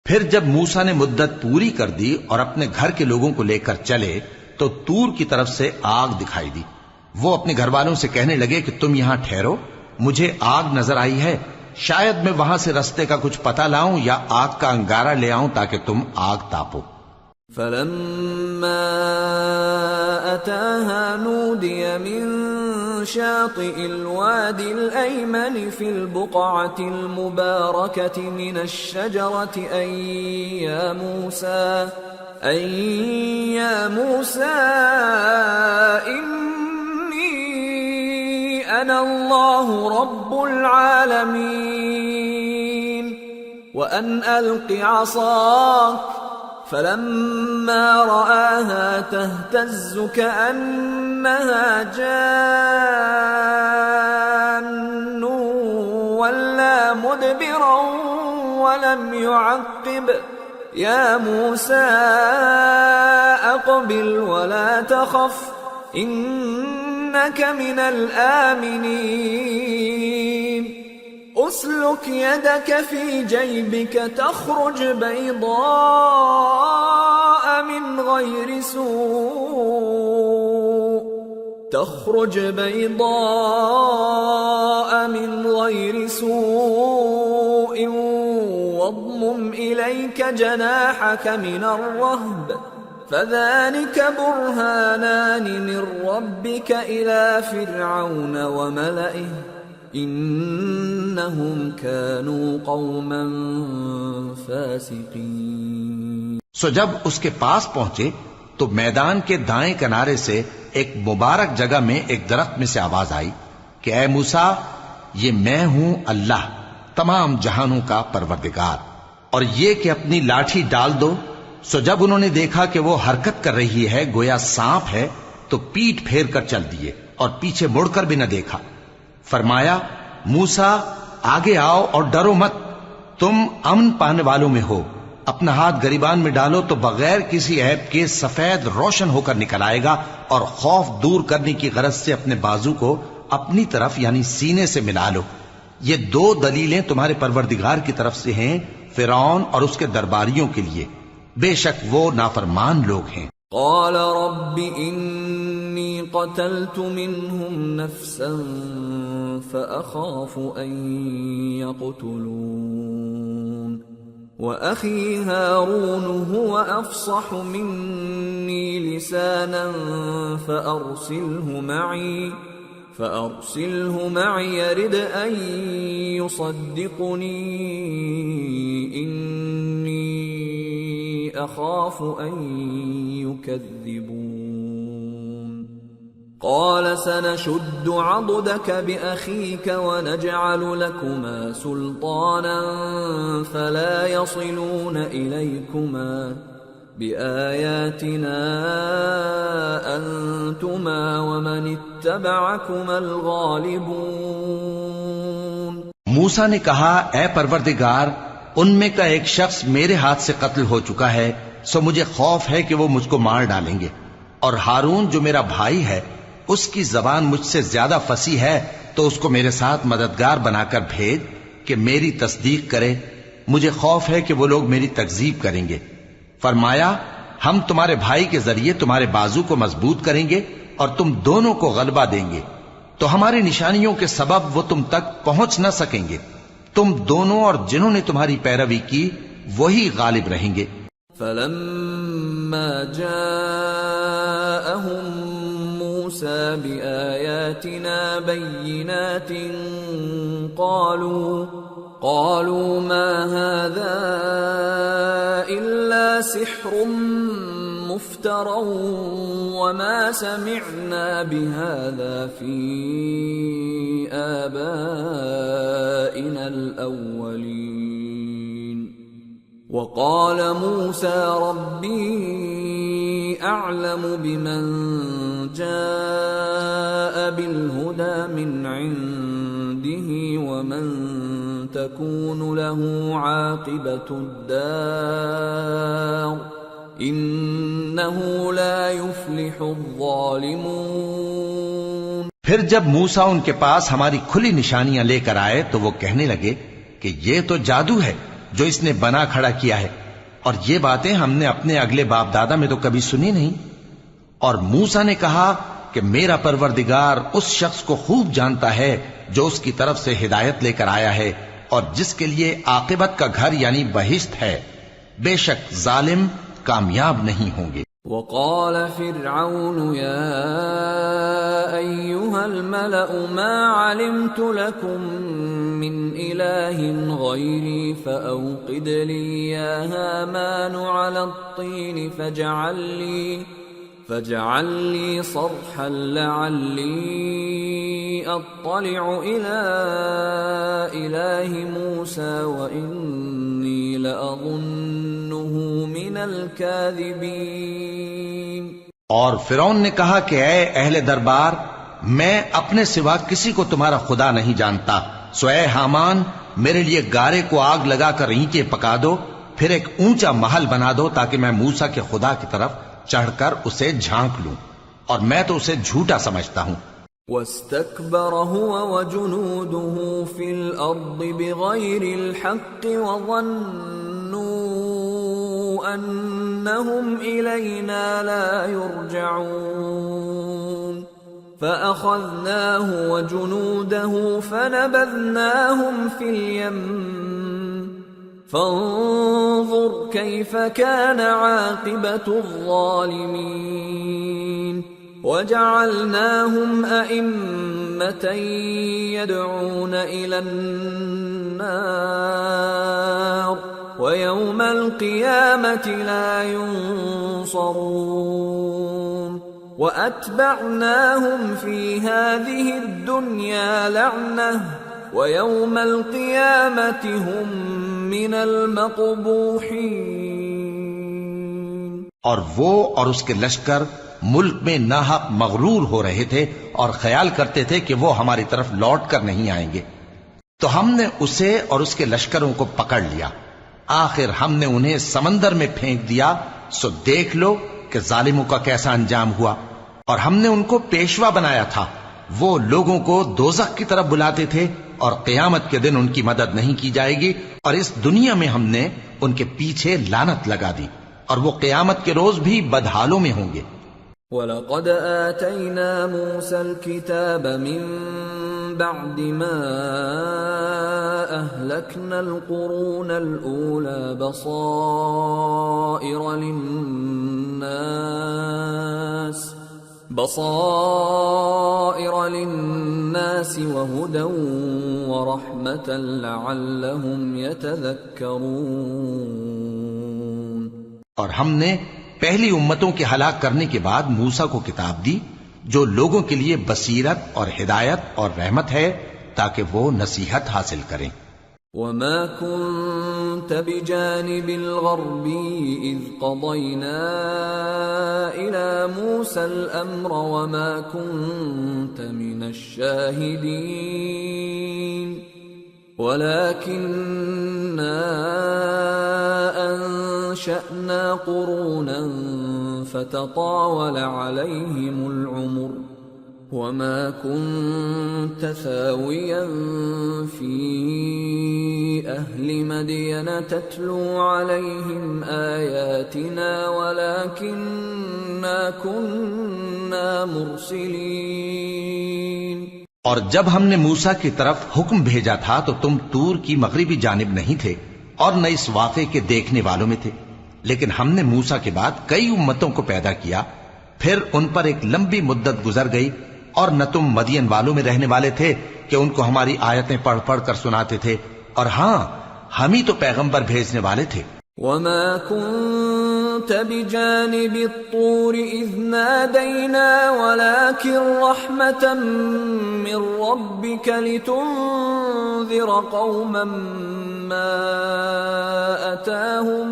پھر جب موسیٰ نے مدت پوری کر دی اور اپنے گھر کے لوگوں کو لے کر چلے تو تور کی طرف سے آگ دکھائی دی۔ وہ اپنے گھر والوں سے کہنے لگے کہ تم یہاں ٹھہرو، مجھے آگ نظر آئی ہے، شاید میں وہاں سے رستے کا کچھ پتہ لاؤں یا آگ کا انگارہ لے آؤں تاکہ تم آگ تاپو۔ فلما أتاها نودي من شاطئ الوادي الأيمن في البقعة المباركة من الشجرة أن يا موسى إني أنا الله رب العالمين وأن ألق عصاك فلما رآها تهتز كأنها جان ولا مدبرا ولم يعقب يا موسى أقبل ولا تخف إنك من الآمنين أسلك يدك في جيبك تخرج بيضاء من غير سوء واضمم إليك جناحك من الرهب فذلك برهانان من ربك إلى فرعون وملئه انہم كانوا قوما فاسقین۔ سو جب اس کے پاس پہنچے تو میدان کے دائیں کنارے سے ایک مبارک جگہ میں ایک درخت میں سے آواز آئی کہ اے موسیٰ، یہ میں ہوں اللہ تمام جہانوں کا پروردگار، اور یہ کہ اپنی لاٹھی ڈال دو۔ سو جب انہوں نے دیکھا کہ وہ حرکت کر رہی ہے گویا سانپ ہے تو پیٹ پھیر کر چل دیے اور پیچھے مڑ کر بھی نہ دیکھا۔ فرمایا موسیٰ آگے آؤ اور ڈرو مت، تم امن پانے والوں میں ہو، اپنا ہاتھ گریبان میں ڈالو تو بغیر کسی عیب کے سفید روشن ہو کر نکل آئے گا، اور خوف دور کرنے کی غرض سے اپنے بازو کو اپنی طرف یعنی سینے سے ملا لو۔ یہ دو دلیلیں تمہارے پروردگار کی طرف سے ہیں فرعون اور اس کے درباریوں کے لیے، بے شک وہ نافرمان لوگ ہیں۔ قال رب انی قتلت منهم نفسا فأخاف ان يقتلون وأخي هارون هو أفصح مني لسانا فأرسله معي يرد أن يصدقني إني أخاف أن يكذبون قال سنشد عضدك بأخيك ونجعل لكما سلطانا فلا يصلون إليكما بآياتنا أنتما ومن اتبعكما الغالبون۔ موسیٰ نے کہا اے پروردگار، ان میں کا ایک شخص میرے ہاتھ سے قتل ہو چکا ہے، سو مجھے خوف ہے کہ وہ مجھ کو مار ڈالیں گے، اور ہارون جو میرا بھائی ہے اس کی زبان مجھ سے زیادہ فصیح ہے، تو اس کو میرے ساتھ مددگار بنا کر بھیج کہ میری تصدیق کرے، مجھے خوف ہے کہ وہ لوگ میری تکذیب کریں گے۔ فرمایا ہم تمہارے بھائی کے ذریعے تمہارے بازو کو مضبوط کریں گے اور تم دونوں کو غلبہ دیں گے، تو ہماری نشانیوں کے سبب وہ تم تک پہنچ نہ سکیں گے، تم دونوں اور جنہوں نے تمہاری پیروی کی وہی غالب رہیں گے۔ فلما جاءهم موسى بآياتنا بينات قالوا ما هذا إلا سحر مفترى وما سمعنا بهذا في آبائنا الأولين وقال موسى ربي أعلم بمن جاء بالهدى من عنده ومن تكون له عاقبة الدار إنه لا يفلح الظالمون۔ پھر جب موسیٰ ان کے پاس ہماری کھلی نشانیاں لے کر آئے تو وہ کہنے لگے کہ یہ تو جادو ہے جو اس نے بنا کھڑا کیا ہے، اور یہ باتیں ہم نے اپنے اگلے باپ دادا میں تو کبھی سنی نہیں۔ اور موسیٰ نے کہا کہ میرا پروردگار اس شخص کو خوب جانتا ہے جو اس کی طرف سے ہدایت لے کر آیا ہے اور جس کے لیے عاقبت کا گھر یعنی بہشت ہے، بے شک ظالم کامیاب نہیں ہوں گے۔ وقال فرعون يا أيها الملأ ما علمت لكم من إله غيري فأوقد لي يا هامان على الطين فاجعل لي صرحا لعلي أطلع إلى إله موسى وإني لأظنه من الكاذبين۔ اور فرعون نے کہا کہ اے اہل دربار، میں اپنے سوا کسی کو تمہارا خدا نہیں جانتا، سو اے حامان میرے لیے گارے کو آگ لگا کر اینٹیں پکا دو، پھر ایک اونچا محل بنا دو تاکہ میں موسیٰ کے خدا کی طرف چڑھ کر اسے جھانک لوں، اور میں تو اسے جھوٹا سمجھتا ہوں۔ واستكبر هو وجنوده في الأرض بغير الحق وظنوا أنهم إلينا لا يرجعون فأخذناه وجنوده فنبذناهم في اليم فانظر كيف كان عاقبة الظالمين وجعلناهم أئمة يدعون إلى النار ويوم القيامة لا ينصرون وأتبعناهم في هذه الدنيا لعنة ويوم القيامة هم من المقبوحين۔ اور وہ اور اس کے لشکر ملک میں ناحق مغرور ہو رہے تھے اور خیال کرتے تھے کہ وہ ہماری طرف لوٹ کر نہیں آئیں گے، تو ہم نے اسے اور اس کے لشکروں کو پکڑ لیا، آخر ہم نے انہیں سمندر میں پھینک دیا، سو دیکھ لو کہ ظالموں کا کیسا انجام ہوا۔ اور ہم نے ان کو پیشوا بنایا تھا، وہ لوگوں کو دوزخ کی طرف بلاتے تھے، اور قیامت کے دن ان کی مدد نہیں کی جائے گی، اور اس دنیا میں ہم نے ان کے پیچھے لعنت لگا دی، اور وہ قیامت کے روز بھی بدحالوں میں ہوں گے۔ وَلَقَدْ آتَيْنَا مُوسَى الْكِتَابَ مِن بَعْدِ مَا أَهْلَكْنَا الْقُرُونَ الْأُولَى بَصَائِرَ لِلنَّاسِ وَهُدًى وَرَحْمَةً لَعَلَّهُمْ يَتَذَكَّرُونَ۔ اور ہم نے پہلی امتوں کے ہلاک کرنے کے بعد موسیٰ کو کتاب دی جو لوگوں کے لیے بصیرت اور ہدایت اور رحمت ہے تاکہ وہ نصیحت حاصل کریں۔ وَمَا كُنْتَ بِجَانِبِ الْغَرْبِيِّ إِذْ قَضَيْنَا إِلَى مُوسَى الْأَمْرَ وَمَا كُنْتَ مِنَ الشَّاهِدِينَ وَلَكِنَّا أَنشَأْنَا قُرُونًا فَتَطَاوَلَ عَلَيْهِمُ الْعُمُرُ وَمَا كُنْتَ ثَاوِيًا فِي أَهْلِ مَدْيَنَ تَتْلُو عَلَيْهِمْ آيَاتِنَا وَلَكِنَّا كُنَّا مُرْسِلِينَ۔ اور جب ہم نے موسیٰ کی طرف حکم بھیجا تھا تو تم طور کی مغربی جانب نہیں تھے اور نہ اس واقعے کے دیکھنے والوں میں تھے، لیکن ہم نے موسیٰ کے بعد کئی امتوں کو پیدا کیا، پھر ان پر ایک لمبی مدت گزر گئی، اور نہ تم مدین والوں میں رہنے والے تھے کہ ان کو ہماری آیتیں پڑھ پڑھ کر سناتے تھے، اور ہاں ہم ہی تو پیغمبر بھیجنے والے تھے۔ وَمَا كُنْتَ بِجَانِبِ الطُّورِ إِذْ نَادَيْنَا وَلَكِنْ رَحْمَةً مِّن رَّبِّكَ لِتُنذِرَ قَوْمًا مَّا أَتَاهُم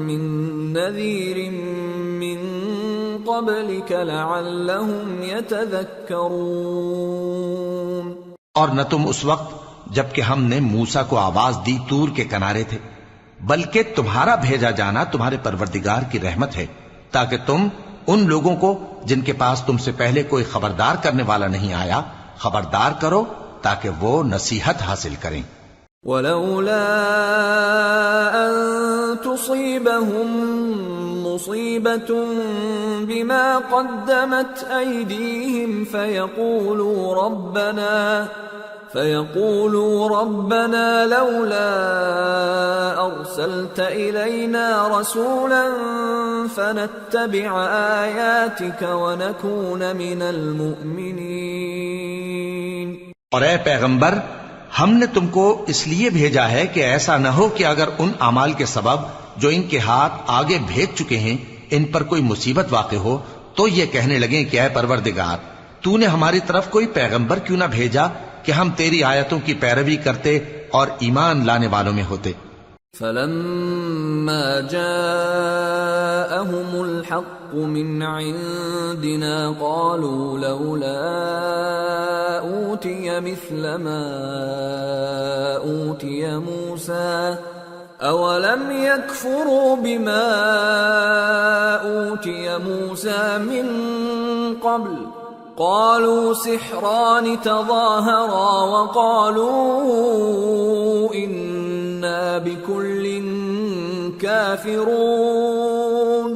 مِّن نَّذِيرٍ مِّن قَبْلِكَ لَعَلَّهُمْ يَتَذَكَّرُونَ۔ اور نہ تم اس وقت جبکہ ہم نے موسیٰ کو آواز دی طور کے کنارے تھے، بلکہ تمہارا بھیجا جانا تمہارے پروردگار کی رحمت ہے تاکہ تم ان لوگوں کو جن کے پاس تم سے پہلے کوئی خبردار کرنے والا نہیں آیا خبردار کرو تاکہ وہ نصیحت حاصل کریں۔ وَلَوْلَا أَن تُصِيبَهُم مُّصِيبَةٌ بِمَا قَدَّمَتْ أَيْدِيهِمْ فَيَقُولُوا رَبَّنَا لَوْلَا أَرْسَلْتَ إِلَيْنَا رَسُولًا فَنَتَّبِعَ آيَاتِكَ وَنَكُونَ مِنَ الْمُؤْمِنِينَ۔ اور اے پیغمبر، ہم نے تم کو اس لیے بھیجا ہے کہ ایسا نہ ہو کہ اگر ان اعمال کے سبب جو ان کے ہاتھ آگے بھیج چکے ہیں ان پر کوئی مصیبت واقع ہو تو یہ کہنے لگیں کہ اے پروردگار، تو نے ہماری طرف کوئی پیغمبر کیوں نہ بھیجا کہ ہم تیری آیتوں کی پیروی کرتے اور ایمان لانے والوں میں ہوتے۔ فَلَمَّا جَاءَهُمُ الْحَقُّ مِنْ عِنْدِنَا قَالُوا لَوْلَا أُوتِيَ مِثْلَ مَا أُوتِيَ مُوسَى أَوَلَمْ يَكْفُرُوا بِمَا أُوتِيَ مُوسَى مِنْ قَبْلُ قَالُوا سِحْرَانِ تَظَاهَرَا وَقَالُوا إِنَّا بِكُلٍّ كَافِرُونَ۔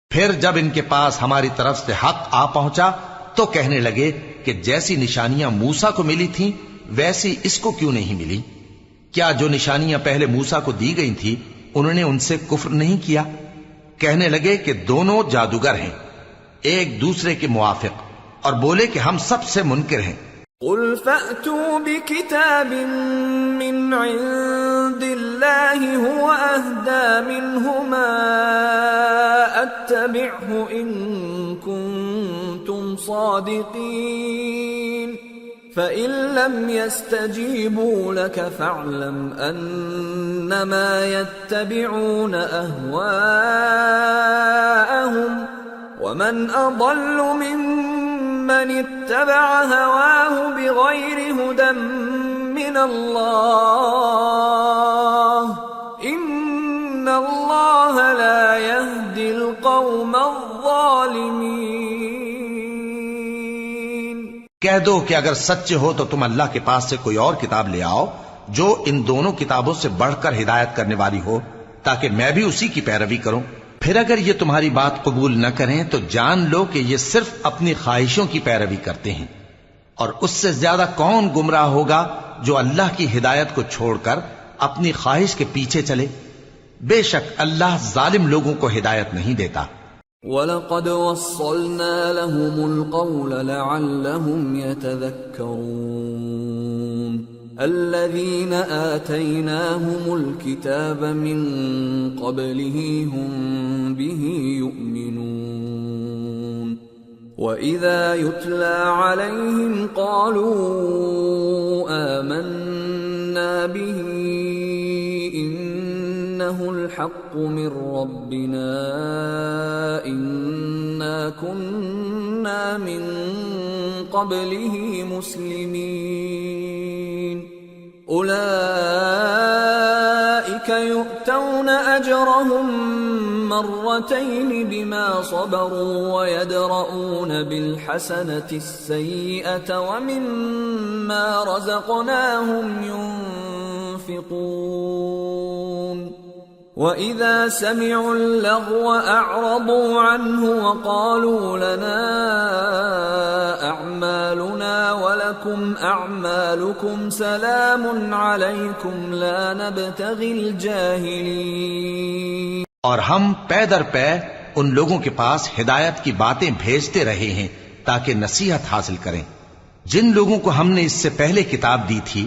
پھر جب ان کے پاس ہماری طرف سے حق آ پہنچا تو کہنے لگے کہ جیسی نشانیاں موسیٰ کو ملی تھیں ویسی اس کو کیوں نہیں ملی؟ کیا جو نشانیاں پہلے موسیٰ کو دی گئی تھی انہوں نے ان سے کفر نہیں کیا؟ کہنے لگے کہ دونوں جادوگر ہیں، ایک دوسرے کے موافق، اور بولے کہ ہم سب سے منکر ہیں۔ قُلْ فَأْتُوا بِكِتَابٍ مِّنْ عِندِ اللَّهِ هُوَ أَهْدَى مِنْهُمَا أَتَّبِعْهُ إِن كُنتُمْ صَادِقِينَ فَإِن لَّمْ يَسْتَجِيبُوا لَكَ فَاعْلَمْ أَنَّمَا يَتَّبِعُونَ أَهْوَاءَهُمْ ومن أضل ممن اتبع هواه بغير هدى من الله إن الله لا يهدي القوم الظالمين۔ کہہ دو کہ اگر سچے ہو تو تم اللہ کے پاس سے کوئی اور کتاب لے آؤ جو ان دونوں کتابوں سے بڑھ کر ہدایت کرنے والی ہو، تاکہ میں بھی اسی کی پیروی کروں۔ پھر اگر یہ تمہاری بات قبول نہ کریں تو جان لو کہ یہ صرف اپنی خواہشوں کی پیروی کرتے ہیں، اور اس سے زیادہ کون گمراہ ہوگا جو اللہ کی ہدایت کو چھوڑ کر اپنی خواہش کے پیچھے چلے۔ بے شک اللہ ظالم لوگوں کو ہدایت نہیں دیتا۔ وَلَقَدْ وَصَّلْنَا لَهُمُ الْقَوْلَ لَعَلَّهُمْ يَتَذَكَّرُونَ الَّذِينَ آتَيْنَاهُمُ الْكِتَابَ مِنْ قَبْلِهِ هُمْ بِهِ يُؤْمِنُونَ وَإِذَا يُتْلَى عَلَيْهِمْ قَالُوا آمَنَّا بِهِ إِنَّهُ الْحَقُّ مِنْ رَبِّنَا إِنَّا كُنَّا مِنْ قَبْلِهِ مُسْلِمِينَ أُولَئِكَ يُؤْتَوْنَ أَجْرَهُمْ مرتين بما صبروا ويدرؤون بالحسنة السيئة ومما رزقناهم ينفقون وإذا سمعوا اللغو أعرضوا عنه وقالوا لنا أعمالنا ولكم أعمالكم سلام عليكم لا نبتغي الجاهلين۔ اور ہم پے در پے ان لوگوں کے پاس ہدایت کی باتیں بھیجتے رہے ہیں تاکہ نصیحت حاصل کریں۔ جن لوگوں کو ہم نے اس سے پہلے کتاب دی تھی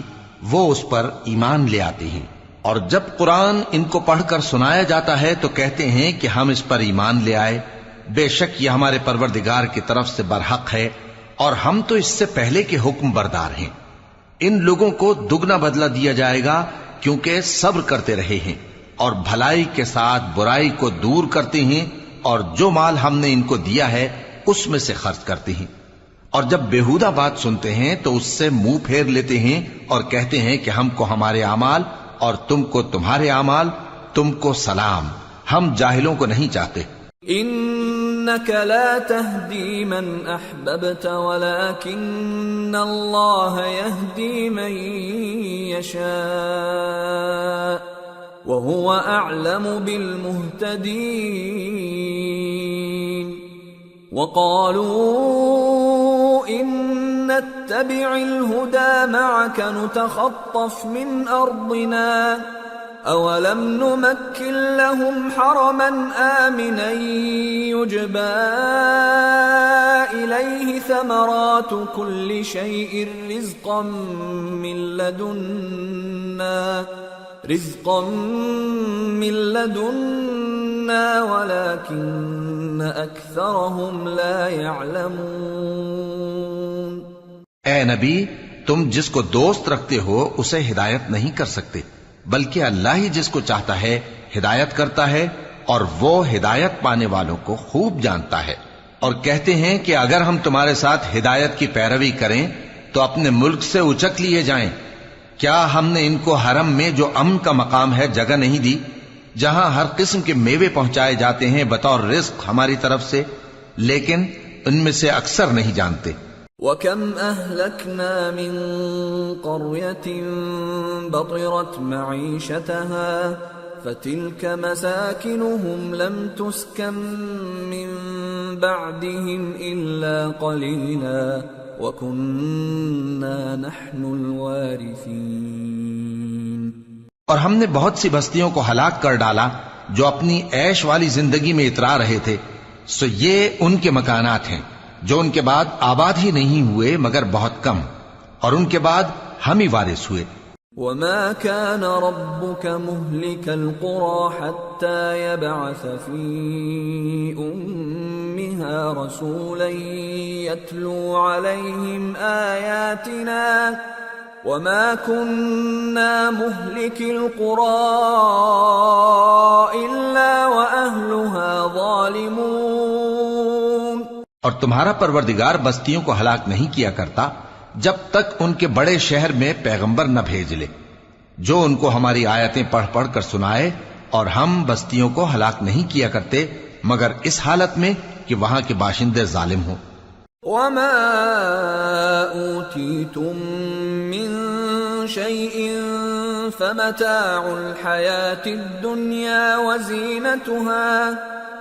وہ اس پر ایمان لے آتے ہیں، اور جب قرآن ان کو پڑھ کر سنایا جاتا ہے تو کہتے ہیں کہ ہم اس پر ایمان لے آئے، بے شک یہ ہمارے پروردگار کی طرف سے برحق ہے، اور ہم تو اس سے پہلے کے حکم بردار ہیں۔ ان لوگوں کو دگنا بدلہ دیا جائے گا کیونکہ صبر کرتے رہے ہیں اور بھلائی کے ساتھ برائی کو دور کرتے ہیں، اور جو مال ہم نے ان کو دیا ہے اس میں سے خرچ کرتے ہیں، اور جب بیہودہ بات سنتے ہیں تو اس سے منہ پھیر لیتے ہیں اور کہتے ہیں کہ ہم کو ہمارے اعمال اور تم کو تمہارے اعمال، تم کو سلام، ہم جاہلوں کو نہیں چاہتے۔ انك لا تهدي من احببت ولكن الله يهدي من يشاء وهو اعلم بالمهتدين وقالوا ان نتبع الهدى معك نتخطف من ارضنا أولم نمكن لهم حرما آمنا يجبى إليه ثمرات كل شيء رزقا من لدنا ولكن أكثرهم لا يعلمون۔ اے نبی، تم جس کو دوست رکھتے ہو اسے ہدایت نہیں کر سکتے، بلکہ اللہ ہی جس کو چاہتا ہے ہدایت کرتا ہے، اور وہ ہدایت پانے والوں کو خوب جانتا ہے۔ اور کہتے ہیں کہ اگر ہم تمہارے ساتھ ہدایت کی پیروی کریں تو اپنے ملک سے اچک لیے جائیں۔ کیا ہم نے ان کو حرم میں جو امن کا مقام ہے جگہ نہیں دی، جہاں ہر قسم کے میوے پہنچائے جاتے ہیں بطور رزق ہماری طرف سے؟ لیکن ان میں سے اکثر نہیں جانتے۔ وَكَمْ أَهْلَكْنَا مِنْ قَرْيَةٍ بَطِرَتْ مَعِيشَتَهَا فَتِلْكَ مَسَاكِنُهُمْ لَمْ تُسْكَنْ مِنْ بَعْدِهِمْ إِلَّا قَلِيلًا وَكُنَّا نَحْنُ الْوَارِثِينَ۔ اور ہم نے بہت سی بستیوں کو ہلاک کر ڈالا جو اپنی عیش والی زندگی میں اترا رہے تھے، سو یہ ان کے مکانات ہیں جو ان کے بعد آباد ہی نہیں ہوئے مگر بہت کم، اور ان کے بعد ہم ہی وارث ہوئے۔ وَمَا كَانَ رَبُّكَ مُهْلِكَ الْقُرَى حَتَّى يَبْعَثَ فِي أُمِّهَا رَسُولًا يَتْلُو عَلَيْهِمْ آيَاتِنَا وَمَا كُنَّا مُهْلِكِ الْقُرَى إِلَّا وَأَهْلُهَا ظَالِمُونَ۔ تمہارا پروردگار بستیوں کو ہلاک نہیں کیا کرتا جب تک ان کے بڑے شہر میں پیغمبر نہ بھیج لے جو ان کو ہماری آیتیں پڑھ پڑھ کر سنائے، اور ہم بستیوں کو ہلاک نہیں کیا کرتے مگر اس حالت میں کہ وہاں کے باشندے ظالم ہوں۔ وما أوتيتم من شيء فمتاع الحياة الدنيا وزينتها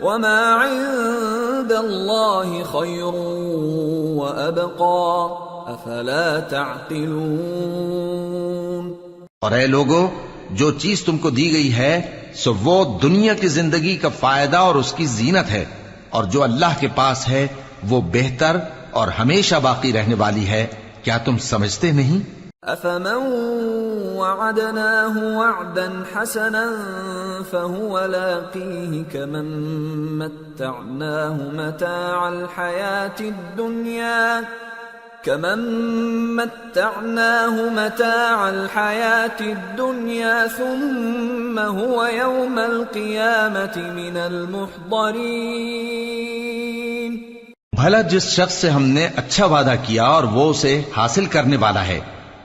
وما عند الله خير وأبقى أفلا تعقلون۔ اور اے لوگو، جو چیز تم کو دی گئی ہے سو وہ دنیا کی زندگی کا فائدہ اور اس کی زینت ہے، اور جو اللہ کے پاس ہے وہ بہتر اور ہمیشہ باقی رہنے والی ہے، کیا تم سمجھتے نہیں؟ أفمن وعدناه وعدا حسنا فهو لاقيه كمن متعناه متاع الحياة الدنيا ثم هو يوم القيامة من المحضرين۔ بھلا جس شخص سے ہم نے اچھا وعدہ کیا اور وہ اسے حاصل کرنے والا ہے،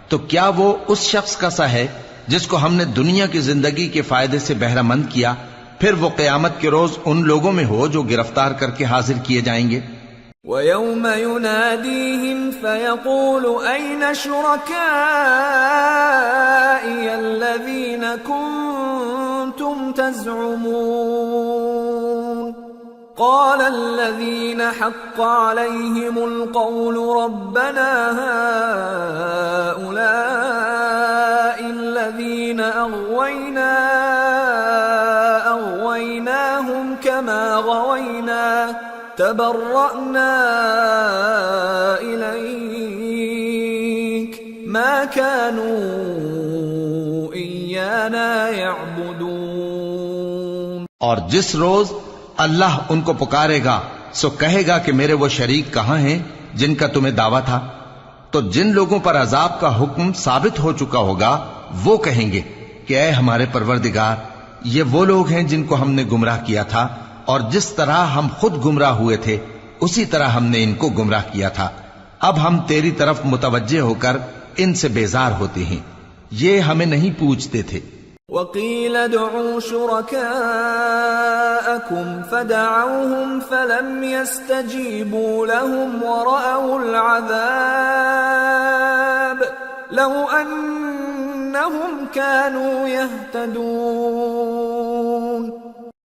تو کیا وہ اس شخص کا سا ہے جس کو ہم نے دنیا کی زندگی کے فائدے سے بہرہ مند کیا، پھر وہ قیامت کے روز ان لوگوں میں ہو جو گرفتار کر کے حاضر کیے جائیں گے؟ وَيَوْمَ يُنَادِيهِمْ فَيَقُولُ أَيْنَ شُرَكَائِيَ الَّذِينَ كُنتُمْ تَزْعُمُونَ قَالَ الَّذِينَ حَقَّ عَلَيْهِمُ الْقَوْلُ رَبَّنَا هَؤُلَاءِ الَّذِينَ أَغْوَيْنَاهُمْ كَمَا غَوَيْنَا تبرأنا إليك ما كانوا إيانا يعبدون۔ اور جس روز اللہ ان کو پکارے گا سو کہے گا کہ میرے وہ شریک کہاں ہیں جن کا تمہیں دعویٰ تھا؟ تو جن لوگوں پر عذاب کا حکم ثابت ہو چکا ہوگا وہ کہیں گے کہ اے ہمارے پروردگار، یہ وہ لوگ ہیں جن کو ہم نے گمراہ کیا تھا، اور جس طرح ہم خود گمراہ ہوئے تھے اسی طرح ہم نے ان کو گمراہ کیا تھا۔ اب ہم تیری طرف متوجہ ہو کر ان سے بیزار ہوتے ہیں، یہ ہمیں نہیں پوچھتے تھے۔ وَقِيلَ ادْعُوا شُرَكَاءَكُمْ فَدَعَوْهُمْ فَلَمْ يَسْتَجِيبُوا لَهُمْ وَرَأَوُا الْعَذَابَ لَوْ أَنَّهُمْ كَانُوا يَهْتَدُونَ۔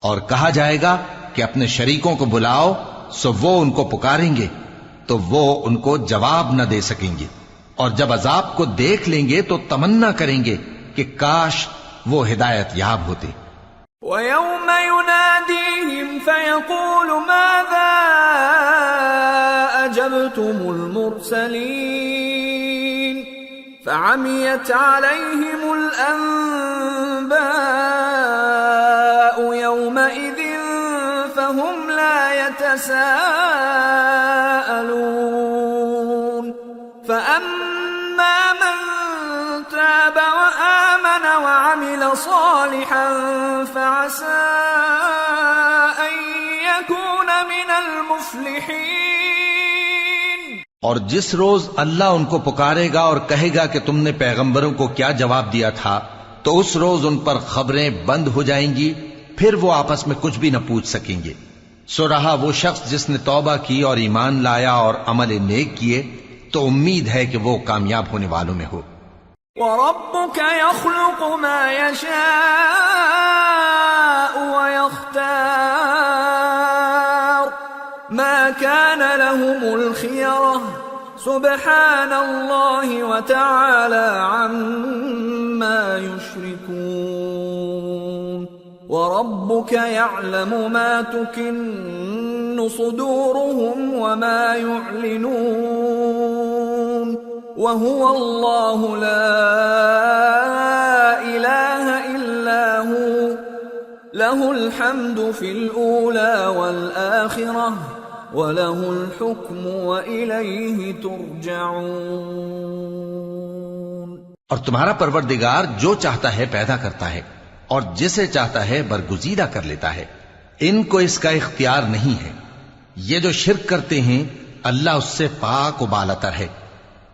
اور کہا جائے گا کہ اپنے شریکوں کو بلاؤ، سو وہ ان کو پکاریں گے تو وہ ان کو جواب نہ دے سکیں گے، اور جب عذاب کو دیکھ لیں گے تو تمنا کریں گے کہ کاش وہ ہدایت یاب ہوتے۔ وَيَوْمَ يُنَادِيهِمْ فَيَقُولُ مَاذَا أَجَبْتُمُ الْمُرْسَلِينَ فَعَمِيَتْ عَلَيْهِمُ الْأَنبَاءُ يَوْمَئِذٍ فَهُمْ لَا يَتَسَاءَلُونَ فَأَمَّا مَنْ تَابَ وَآمَنَ وَعَمِلَ صَالِحًا فَعَسَىٰ أَن يَكُونَ مِنَ الْمُفْلِحِينَ۔ اور جس روز اللہ ان کو پکارے گا اور کہے گا کہ تم نے پیغمبروں کو کیا جواب دیا تھا، تو اس روز ان پر خبریں بند ہو جائیں گی، پھر وہ آپس میں کچھ بھی نہ پوچھ سکیں گے۔ سو رہا وہ شخص جس نے توبہ کی اور ایمان لایا اور عمل نیک کیے، تو امید ہے کہ وہ کامیاب ہونے والوں میں ہو۔ وَرَبُّكَ يَخْلُقُ مَا يَشَاءُ وَيَخْتَارُ مَا كَانَ لَهُمُ الْخِيَرَةُ سُبْحَانَ اللَّهِ وَتَعَالَى عَمَّا يُشْرِكُونَ۔ وَرَبُّكَ يَعْلَمُ مَا تُكِنُّ صُدُورُهُمْ وَمَا يُعْلِنُونَ وَهُوَ اللَّهُ لَا إِلَٰهَ إِلَّا هُوَ لَهُ الْحَمْدُ فِي الْأُولَى وَالْآخِرَةِ وَلَهُ الْحُكْمُ وَإِلَيْهِ تُرْجَعُونَ۔ اور تمہارا پروردگار جو چاہتا ہے پیدا کرتا ہے، اور جسے چاہتا ہے برگزیدہ کر لیتا ہے، ان کو اس کا اختیار نہیں ہے۔ یہ جو شرک کرتے ہیں اللہ اس سے پاک و بالاتر ہے،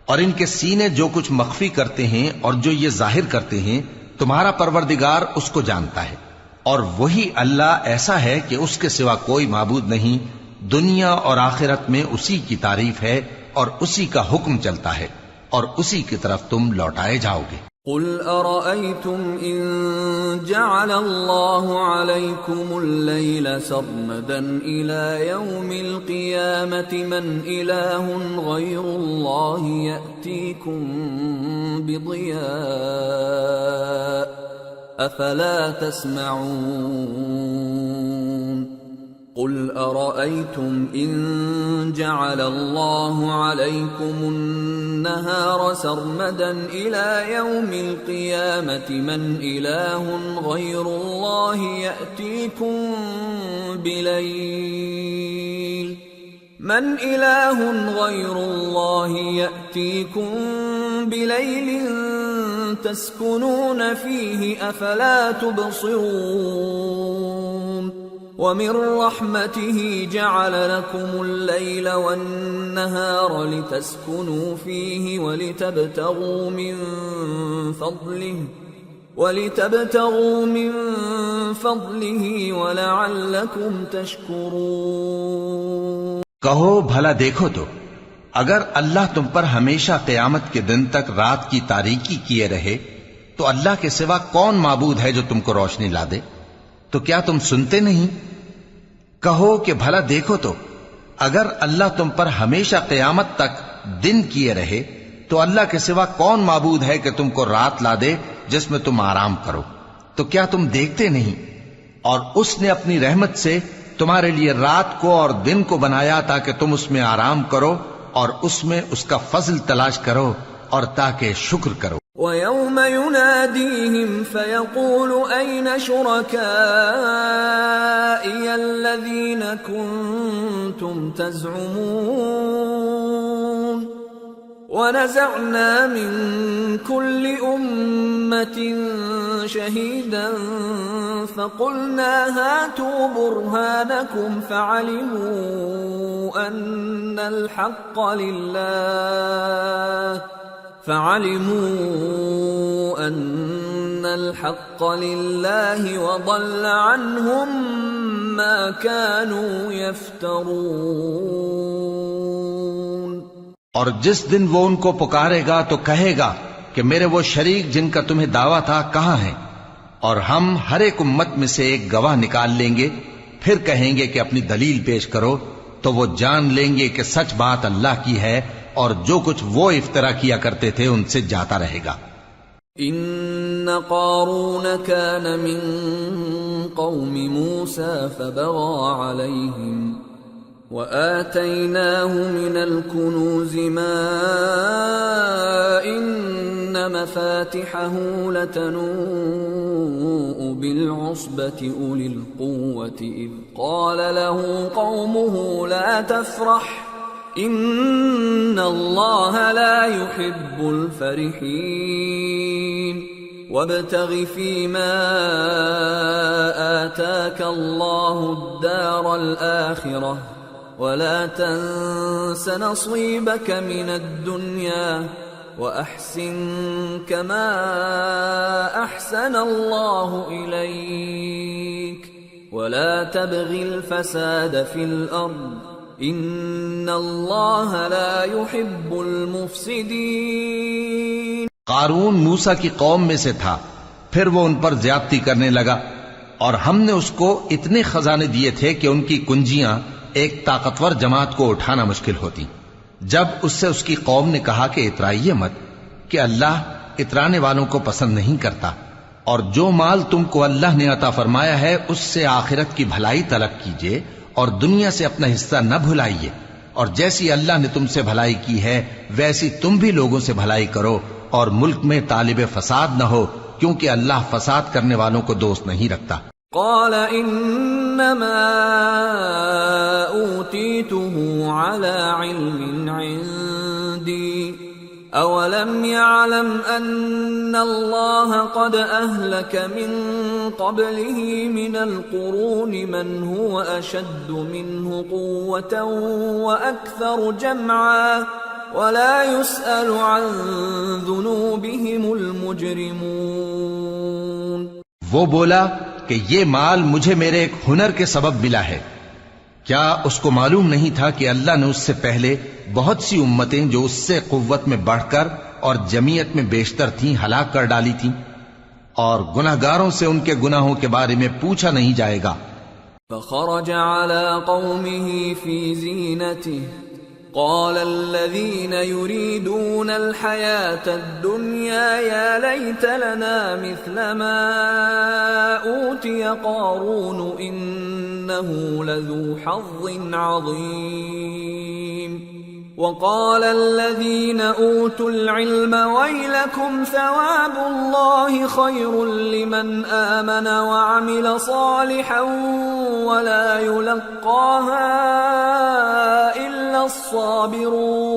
اور ان کے سینے جو کچھ مخفی کرتے ہیں اور جو یہ ظاہر کرتے ہیں تمہارا پروردگار اس کو جانتا ہے، اور وہی اللہ ایسا ہے کہ اس کے سوا کوئی معبود نہیں، دنیا اور آخرت میں اسی کی تعریف ہے اور اسی کا حکم چلتا ہے اور اسی کی طرف تم لوٹائے جاؤ گے۔ قل أرأيتم إن جعل الله عليكم الليل سرمدا إلى يوم القيامة من إله غير الله يأتيكم بضياء أفلا تسمعون قل أرأيتم إن جعل الله عليكم النهار سرمدا إلى يوم القيامة من إله غير الله يأتيكم بليل تسكنون فيه أفلا تبصرون وَمِن رَّحْمَتِهِ جَعَلَ لَكُمُ اللَّيْلَ وَالنَّهَارَ لِتَسْكُنُوا فِيهِ وَلِتَبْتَغُوا مِن فَضْلِهِ وَلَعَلَّكُمْ تَشْكُرُونَ کہو بھلا دیکھو تو اگر اللہ تم پر ہمیشہ قیامت کے دن تک رات کی تاریکی کیے رہے تو اللہ کے سوا کون معبود ہے جو تم کو روشنی لا دے؟ تو کیا تم سنتے نہیں؟ کہو کہ بھلا دیکھو تو اگر اللہ تم پر ہمیشہ قیامت تک دن کیے رہے تو اللہ کے سوا کون معبود ہے کہ تم کو رات لا دے جس میں تم آرام کرو؟ تو کیا تم دیکھتے نہیں؟ اور اس نے اپنی رحمت سے تمہارے لیے رات کو اور دن کو بنایا تاکہ تم اس میں آرام کرو اور اس میں اس کا فضل تلاش کرو اور تاکہ شکر کرو۔ وَيَوْمَ يُنَادِيهِمْ فَيَقُولُ أَيْنَ شُرَكَائِيَ الَّذِينَ كُنتُمْ تَزْعُمُونَ وَنَزَعْنَا مِن كُلِّ أُمَّةٍ شَهِيدًا فَقُلْنَا هَاتُوا بُرْهَانَكُمْ فَعَلِمُوا أَنَّ الحق لله وضل عنهم ما كانوا يفترون۔ اور جس دن وہ ان کو پکارے گا تو کہے گا کہ میرے وہ شریک جن کا تمہیں دعویٰ تھا کہاں ہیں؟ اور ہم ہر ایک امت میں سے ایک گواہ نکال لیں گے، پھر کہیں گے کہ اپنی دلیل پیش کرو، تو وہ جان لیں گے کہ سچ بات اللہ کی ہے اور جو کچھ وہ افترا کیا کرتے تھے ان سے جاتا رہے گا۔ ان قارون كان من قوم موسى فبغى عليهم وآتيناه من الكنوز ما إن مفاتحه لتنوء بالعصبة أولي القوة إذ قال له قومه لا تفرح إن الله لا يحب الفرحين وابتغ فيما آتاك الله الدار الآخرة ولا تنس نصيبك من الدنيا وأحسن كما أحسن الله إليك ولا تبغ الفساد في الأرض ان اللہ لا يحب المفسدین۔ قارون موسیٰ کی قوم میں سے تھا، پھر وہ ان پر زیادتی کرنے لگا اور ہم نے اس کو اتنے خزانے دیے تھے کہ ان کی کنجیاں ایک طاقتور جماعت کو اٹھانا مشکل ہوتی۔ جب اس سے اس کی قوم نے کہا کہ اترائیے مت کہ اللہ اترانے والوں کو پسند نہیں کرتا، اور جو مال تم کو اللہ نے عطا فرمایا ہے اس سے آخرت کی بھلائی طلب کیجیے اور دنیا سے اپنا حصہ نہ بھلائیے، اور جیسی اللہ نے تم سے بھلائی کی ہے ویسی تم بھی لوگوں سے بھلائی کرو، اور ملک میں طالب فساد نہ ہو کیونکہ اللہ فساد کرنے والوں کو دوست نہیں رکھتا۔ قال انما اوتیته على علم عندي أولم يعلم أن الله قد أهلك من قبله من القرون من هو أشد منه قوة وأكثر جمعا ولا يسأل عن ذنوبهم المجرمون. وہ بولا کہ یہ مال مجھے میرے ایک ہنر کے سبب ملا ہے. کیا اس کو معلوم نہیں تھا کہ اللہ نے اس سے پہلے بہت سی امتیں جو اس سے قوت میں بڑھ کر اور جمعیت میں بیشتر تھیں ہلاک کر ڈالی تھیں، اور گناہگاروں سے ان کے گناہوں کے بارے میں پوچھا نہیں جائے گا. فخرج على قومه في زينته قال الذين يريدون الحياة الدنيا يا ليت لنا مثل ما أوتي قارون إنه لذو حظ عظيم. وقال الذين أوتوا العلم ويلكم ثواب الله خير لمن آمن وعمل صالحا ولا يلقاها إلا الصابرون.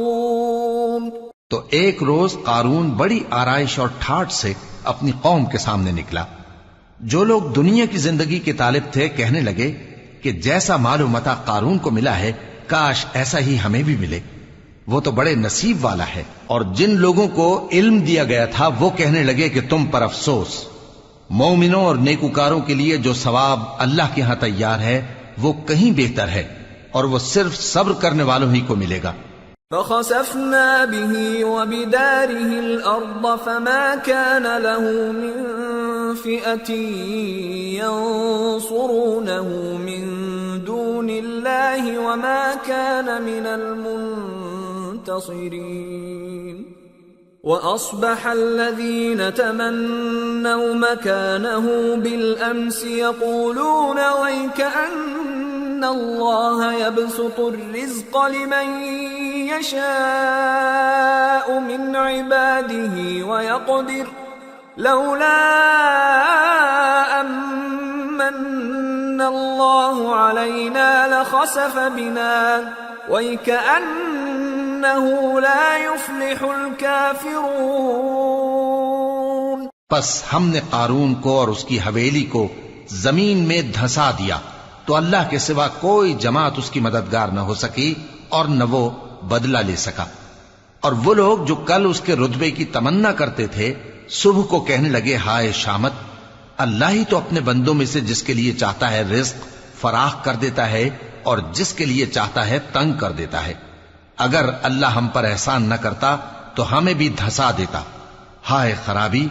تو ایک روز قارون بڑی آرائش اور ٹھاٹھ سے اپنی قوم کے سامنے نکلا. جو لوگ دنیا کی زندگی کے طالب تھے کہنے لگے کہ جیسا مال و متاع قارون کو ملا ہے کاش ایسا ہی ہمیں بھی ملے، وہ تو بڑے نصیب والا ہے. اور جن لوگوں کو علم دیا گیا تھا وہ کہنے لگے کہ تم پر افسوس، مومنوں اور نیکوکاروں کے لیے جو ثواب اللہ کے ہاں تیار ہے وہ کہیں بہتر ہے، اور وہ صرف صبر کرنے والوں ہی کو ملے گا. فخسفنا به وبداره الأرض فما كان له من فئة ينصرونه من دون الله وما كان من المنتصرين. وأصبح الذين تمنوا مكانه بالأمس يقولون ويكأن الله يبسط الرزق لمن يشاء من عباده ويقدر لولا أمن الله علينا لخسف بنا وَيْكَأَنَّهُ لَا يُفْلِحُ الْكَافِرُونَ. پس ہم نے قارون کو اور اس کی حویلی کو زمین میں دھسا دیا تو اللہ کے سوا کوئی جماعت اس کی مددگار نہ ہو سکی اور نہ وہ بدلہ لے سکا. اور وہ لوگ جو کل اس کے رتبے کی تمنا کرتے تھے صبح کو کہنے لگے ہائے شامت، اللہ ہی تو اپنے بندوں میں سے جس کے لیے چاہتا ہے رزق فراخ کر دیتا ہے اور جس کے لیے چاہتا ہے تنگ کر دیتا ہے. اگر اللہ ہم پر احسان نہ کرتا تو ہمیں بھی دھسا دیتا. ہائے خرابی،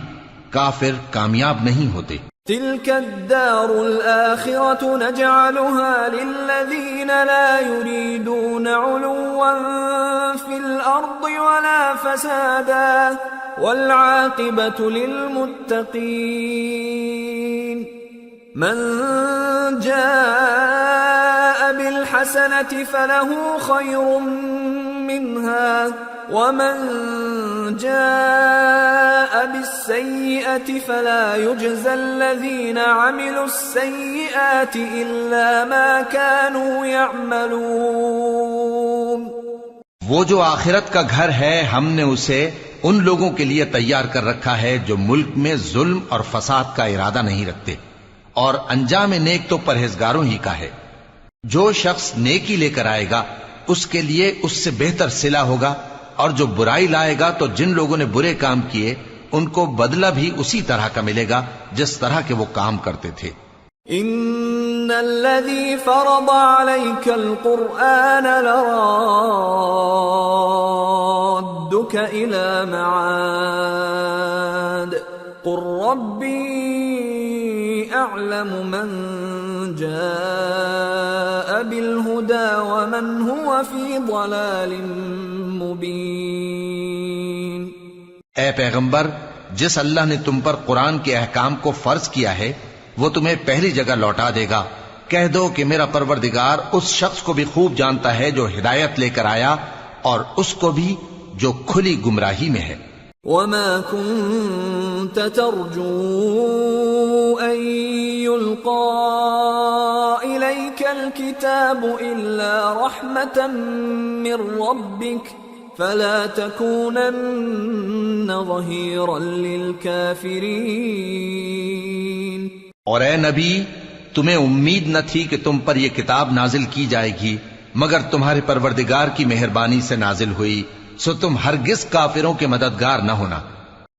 کافر کامیاب نہیں ہوتے. تلك الدار الآخرة نجعلها للذين لا يريدون علوا في الأرض ولا فسادا والعاقبة للمتقين. من جاء بالحسنة فله خير منها ومن جاء بالسيئة فلا يجزى الذين عملوا السيئات إلا ما كانوا يعملون. وہ جو آخرت کا گھر ہے ہم نے اسے ان لوگوں کے لیے تیار کر رکھا ہے جو ملک میں ظلم اور فساد کا ارادہ نہیں رکھتے، اور انجام نیک تو پرہیزگاروں ہی کا ہے. جو شخص نیکی لے کر آئے گا اس کے لیے اس سے بہتر صلہ ہوگا، اور جو برائی لائے گا تو جن لوگوں نے برے کام کیے ان کو بدلہ بھی اسی طرح کا ملے گا جس طرح کے وہ کام کرتے تھے. ان الذي فرض عليك القرآن لرادك الى معاد قل ربي اعلم من جاء بالهدى ومن هو في ضلال مبين. اے پیغمبر، جس اللہ نے تم پر قرآن کے احکام کو فرض کیا ہے وہ تمہیں پہلی جگہ لوٹا دے گا. کہہ دو کہ میرا پروردگار اس شخص کو بھی خوب جانتا ہے جو ہدایت لے کر آیا اور اس کو بھی جو کھلی گمراہی میں ہے. وما كنت ترجو أن يلقى إليك الكتاب إلا رحمة من ربك فلا تكونن ظهيرا للكافرين. اور اے نبی تمہیں امید نہ تھی کہ تم پر یہ کتاب نازل کی جائے گی مگر تمہارے پروردگار کی مہربانی سے نازل ہوئی، سو تم ہرگز کافروں کے مددگار نہ ہونا.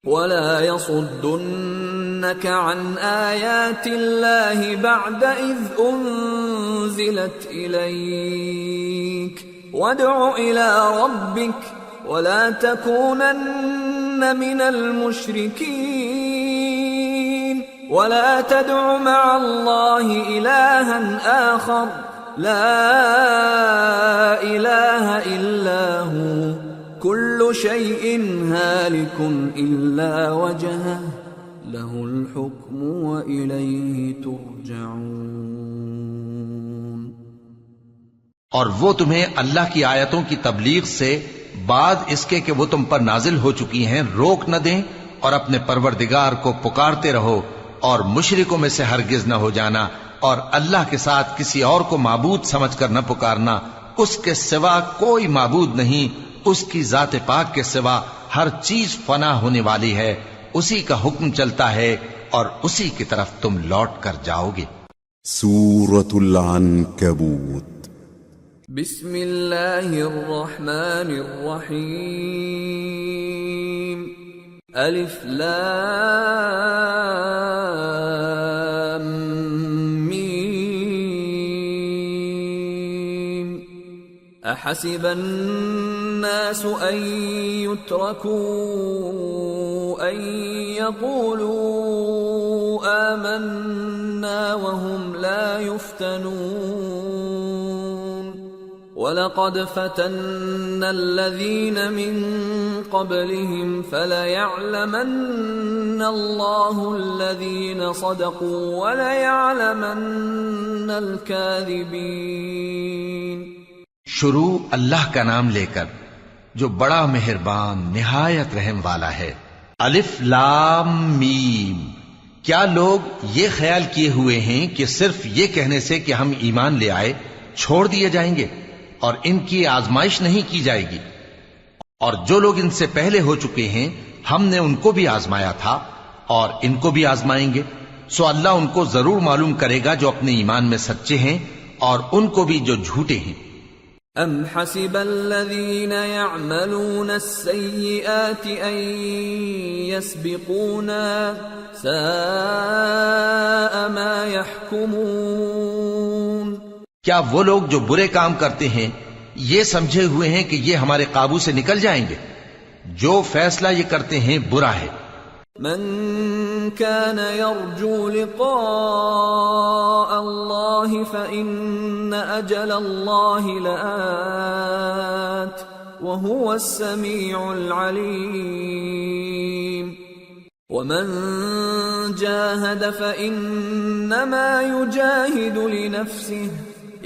ولا يصدنك عن آيات الله بعد إذ أنزلت إليك وادع إلى ربك ولا تكونن من المشركين. ولا تدع مع الله إلها آخر لا إله إلا هو كل شيء هالك إلا وجهه له الحكم وإليه ترجعون. اور وہ تمہیں اللہ کی آیتوں کی تبلیغ سے بعد اس کے کہ وہ تم پر نازل ہو چکی ہیں روک نہ دیں، اور اپنے پروردگار کو پکارتے رہو اور مشرکوں میں سے ہرگز نہ ہو جانا، اور اللہ کے ساتھ کسی اور کو معبود سمجھ کر نہ پکارنا. اس کے سوا کوئی معبود نہیں، اس کی ذات پاک کے سوا ہر چیز فنا ہونے والی ہے، اسی کا حکم چلتا ہے اور اسی کی طرف تم لوٹ کر جاؤ گے. سورة العنكبوت. بسم اللہ الرحمن الرحیم. الف لام میم. احسب الناس ان يتركوا ان يقولوا آمنا وهم لا يفتنون. وَلَقَدْ فَتَنَّا الَّذِينَ مِن قَبْلِهِمْ فَلَيَعْلَمَنَّ اللَّهُ الَّذِينَ صَدَقُوا وَلَيَعْلَمَنَّ الْكَاذِبِينَ. شروع اللہ کا نام لے کر جو بڑا مہربان نہایت رحم والا ہے. الف لام میم. کیا لوگ یہ خیال کیے ہوئے ہیں کہ صرف یہ کہنے سے کہ ہم ایمان لے آئے چھوڑ دیے جائیں گے اور ان کی آزمائش نہیں کی جائے گی؟ اور جو لوگ ان سے پہلے ہو چکے ہیں ہم نے ان کو بھی آزمایا تھا اور ان کو بھی آزمائیں گے، سو اللہ ان کو ضرور معلوم کرے گا جو اپنے ایمان میں سچے ہیں اور ان کو بھی جو جھوٹے ہیں. ام حسب الذين يعملون السيئات ان يسبقونا ساء ما يحكمون. کیا وہ لوگ جو برے کام کرتے ہیں یہ سمجھے ہوئے ہیں کہ یہ ہمارے قابو سے نکل جائیں گے؟ جو فیصلہ یہ کرتے ہیں برا ہے. من كان يرجو لقاء الله فإن أجل الله لآت وهو السميع العليم. ومن جاهد فإنما يجاهد لنفسه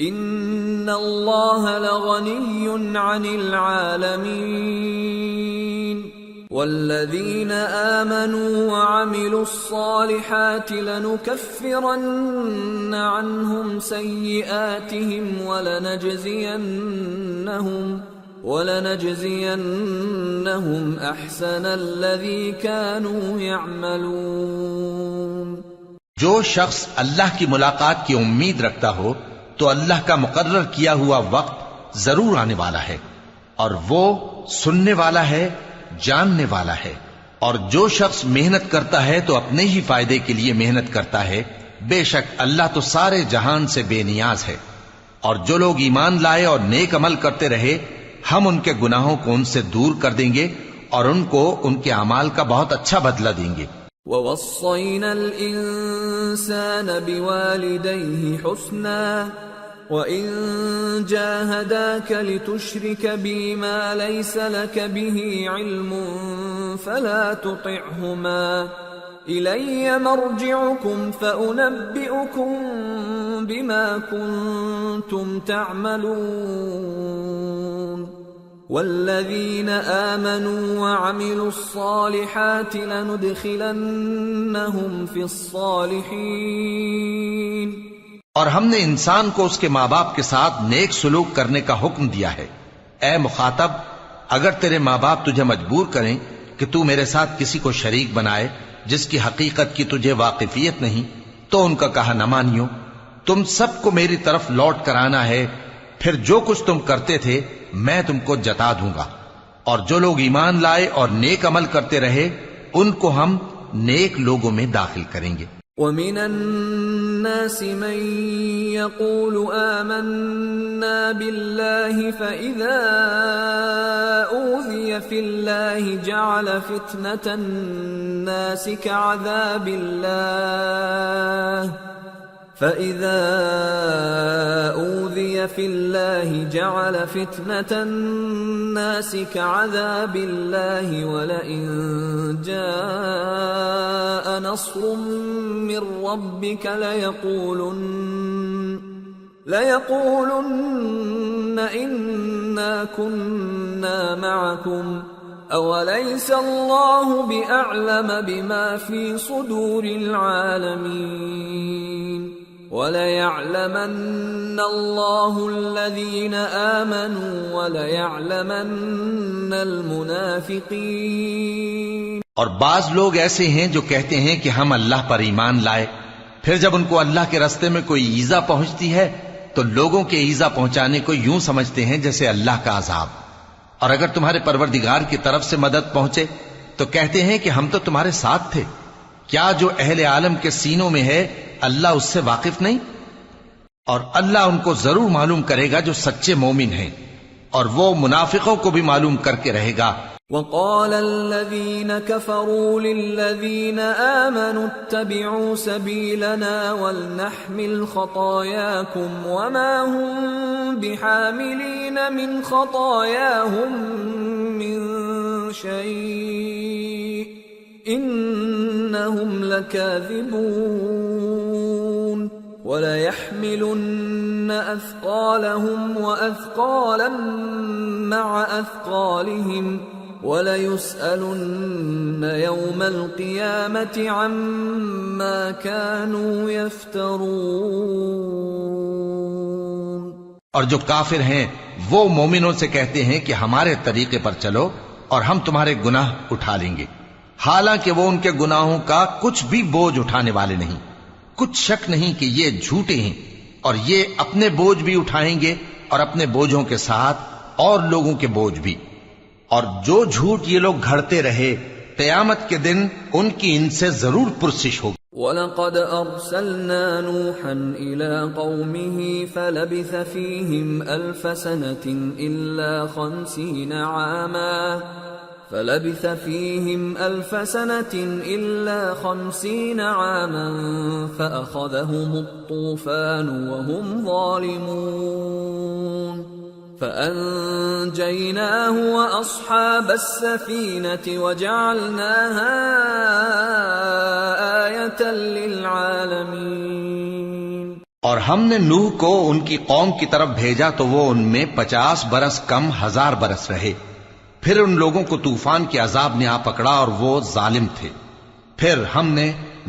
ان اللہ لغنی عن العالمین. والذین آمنوا وعملوا الصالحات لنكفرن عنهم سیئاتهم ولنجزینهم احسن الذی كانوا يعملون. جو شخص اللہ کی ملاقات کی امید رکھتا ہو تو اللہ کا مقرر کیا ہوا وقت ضرور آنے والا ہے، اور وہ سننے والا ہے، جاننے والا ہے. اور جو شخص محنت کرتا ہے تو اپنے ہی فائدے کے لیے محنت کرتا ہے، بے شک اللہ تو سارے جہان سے بے نیاز ہے. اور جو لوگ ایمان لائے اور نیک عمل کرتے رہے ہم ان کے گناہوں کو ان سے دور کر دیں گے اور ان کو ان کے اعمال کا بہت اچھا بدلہ دیں گے. وَوَصَّيْنَا الْإِنسَانَ بِوَالِدَيْهِ حُسْنًا وَإِن جَاهَدَاكَ لِتُشْرِكَ بِي مَا لَيْسَ لَكَ بِهِ عِلْمٌ فَلَا تُطِعْهُمَا إِلَيَّ مَرْجِعُكُمْ فَأُنَبِّئُكُمْ بِمَا كُنتُمْ تَعْمَلُونَ. والذین آمنوا وعملوا الصالحات لندخلنهم فی الصالحین. اور ہم نے انسان کو اس کے ماں باپ کے ساتھ نیک سلوک کرنے کا حکم دیا ہے. اے مخاطب، اگر تیرے ماں باپ تجھے مجبور کریں کہ تو میرے ساتھ کسی کو شریک بنائے جس کی حقیقت کی تجھے واقفیت نہیں تو ان کا کہا نہ مانیو. تم سب کو میری طرف لوٹ کر آنا ہے، پھر جو کچھ تم کرتے تھے میں تم کو جتا دوں گا. اور جو لوگ ایمان لائے اور نیک عمل کرتے رہے ان کو ہم نیک لوگوں میں داخل کریں گے. وَمِنَ النَّاسِ مَن يَقُولُ آمَنَّا بِاللَّهِ فَإِذَا أُوذِيَ فِي اللَّهِ جَعَلَ فِتْنَةَ النَّاسِ كَعَذَابِ اللَّهِ فَإِذَا أُوذِيَ فِي اللَّهِ جَعَلَ فِتْنَةَ النَّاسِ كَعَذَابِ اللَّهِ وَلَئِن جَاءَ نَصْرٌ مِّن رَّبِّكَ لَيَقُولُنَّ إِنَّا كُنَّا مَعَكُمْ أَوَلَيْسَ اللَّهُ بِأَعْلَمَ بِمَا فِي صُدُورِ الْعَالَمِينَ وَلَيَعْلَمَنَّ اللَّهُ الَّذِينَ آمَنُوا وَلَيَعْلَمَنَّ الْمُنَافِقِينَ. اور بعض لوگ ایسے ہیں جو کہتے ہیں کہ ہم اللہ پر ایمان لائے، پھر جب ان کو اللہ کے راستے میں کوئی ایذا پہنچتی ہے تو لوگوں کے ایذا پہنچانے کو یوں سمجھتے ہیں جیسے اللہ کا عذاب. اور اگر تمہارے پروردگار کی طرف سے مدد پہنچے تو کہتے ہیں کہ ہم تو تمہارے ساتھ تھے. کیا جو اہل عالم کے سینوں میں ہے اللہ اس سے واقف نہیں؟ اور اللہ ان کو ضرور معلوم کرے گا جو سچے مومن ہیں، اور وہ منافقوں کو بھی معلوم کر کے رہے گا. وَقَالَ الَّذِينَ كَفَرُوا لِلَّذِينَ آمَنُوا اتَّبِعُوا سَبِيلَنَا وَلْنَحْمِلْ خَطَايَاكُمْ وَمَا هُمْ بِحَامِلِينَ مِنْ خَطَايَاهُمْ مِنْ شَيْءٍ إِنَّهُمْ لَكَاذِبُونَ. وَلَيَحْمِلُنَّ أَثْقَالَهُمْ وَأَثْقَالًا مَعَ أَثْقَالِهِمْ وَلَيُسْأَلُنَّ يَوْمَ الْقِيَامَةِ عَمَّا كَانُوا يَفْتَرُونَ. اور جو کافر ہیں وہ مومنوں سے کہتے ہیں کہ ہمارے طریقے پر چلو اور ہم تمہارے گناہ اٹھا لیں گے، حالانکہ وہ ان کے گناہوں کا کچھ بھی بوجھ اٹھانے والے نہیں. کچھ شک نہیں کہ یہ جھوٹے ہیں اور یہ اپنے بوجھ بھی اٹھائیں گے اور اپنے بوجھوں کے ساتھ اور لوگوں کے بوجھ بھی. اور جو جھوٹ یہ لوگ گھڑتے رہے قیامت کے دن ان کی ان سے ضرور پرسش ہوگی. وَلَقَدْ أَرْسَلْنَا نُوحًا إِلَىٰ قَوْمِهِ فَلَبِثَ فِيهِمْ أَلْفَ سَنَةٍ إِلَّا 50 عَامًا فَأَخَذَهُمُ الطُّوفَانُ وَهُمْ ظَالِمُونَ فَأَنجَيْنَاهُ وَأَصْحَابَ السَّفِينَةِ وَجَعَلْنَاهَا آيَةً لِلْعَالَمِينَ. اور ہم نے نوح کو ان کی قوم کی طرف بھیجا تو وہ ان میں 50 برس کم 1000 برس رہے. پھر ان لوگوں کو طوفان کے عذاب نے آ پکڑا اور وہ ظالم تھے. پھر ہم نے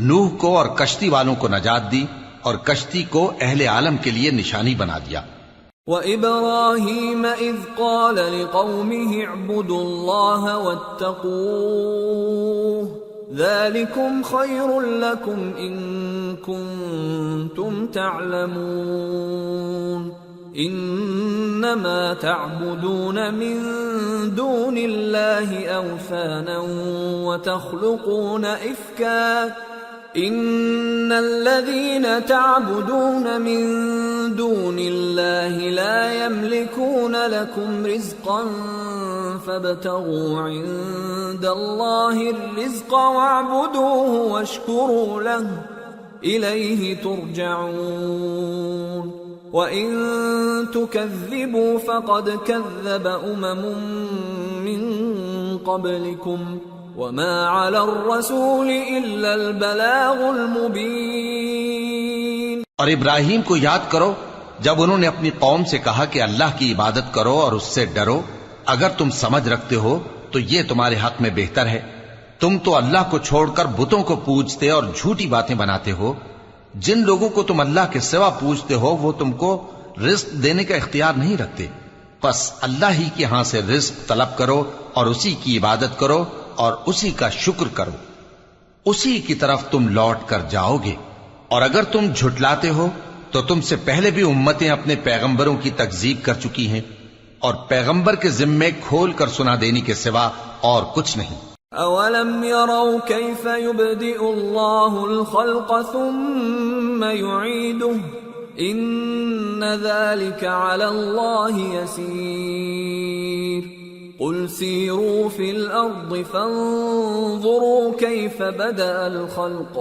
نوح کو اور کشتی والوں کو نجات دی اور کشتی کو اہل عالم کے لیے نشانی بنا دیا. وَإِبْرَاهِيمَ إِذْ قَالَ لِقَوْمِهِ اعْبُدُوا اللَّهَ وَاتَّقُوهُ ذَلِكُمْ خَيْرٌ لَكُمْ إِن كُنتُمْ تَعْلَمُونَ. إِنَّمَا تَعْبُدُونَ مِن دُونِ اللَّهِ أَوْثَانًا وَتَخْلُقُونَ إِفْكًا إِنَّ الَّذِينَ تَعْبُدُونَ مِن دُونِ اللَّهِ لَا يَمْلِكُونَ لَكُمْ رِزْقًا فَابْتَغُوا عِندَ اللَّهِ الرِّزْقَ وَاعْبُدُوهُ وَاشْكُرُوا لَهُ إِلَيْهِ تُرْجَعُونَ. وَإِن تُكَذِّبُوا فَقَدْ كَذَّبَ أُمَمٌ مِّن قَبْلِكُمْ وَمَا عَلَى الرَّسُولِ إِلَّا الْبَلَاغُ الْمُبِينُ. اور ابراہیم کو یاد کرو جب انہوں نے اپنی قوم سے کہا کہ اللہ کی عبادت کرو اور اس سے ڈرو، اگر تم سمجھ رکھتے ہو تو یہ تمہارے حق میں بہتر ہے. تم تو اللہ کو چھوڑ کر بتوں کو پوجتے اور جھوٹی باتیں بناتے ہو. جن لوگوں کو تم اللہ کے سوا پوجتے ہو وہ تم کو رزق دینے کا اختیار نہیں رکھتے. پس اللہ ہی کے ہاں سے رزق طلب کرو اور اسی کی عبادت کرو اور اسی کا شکر کرو، اسی کی طرف تم لوٹ کر جاؤ گے۔ اور اگر تم جھٹلاتے ہو تو تم سے پہلے بھی امتیں اپنے پیغمبروں کی تکذیب کر چکی ہیں، اور پیغمبر کے ذمے کھول کر سنا دینے کے سوا اور کچھ نہیں۔ اولم يروا كيف يبدئ الله الخلق ثم يعيده ان ذلك على الله يسير قل سيروا في الارض فانظروا كيف بدأ الخلق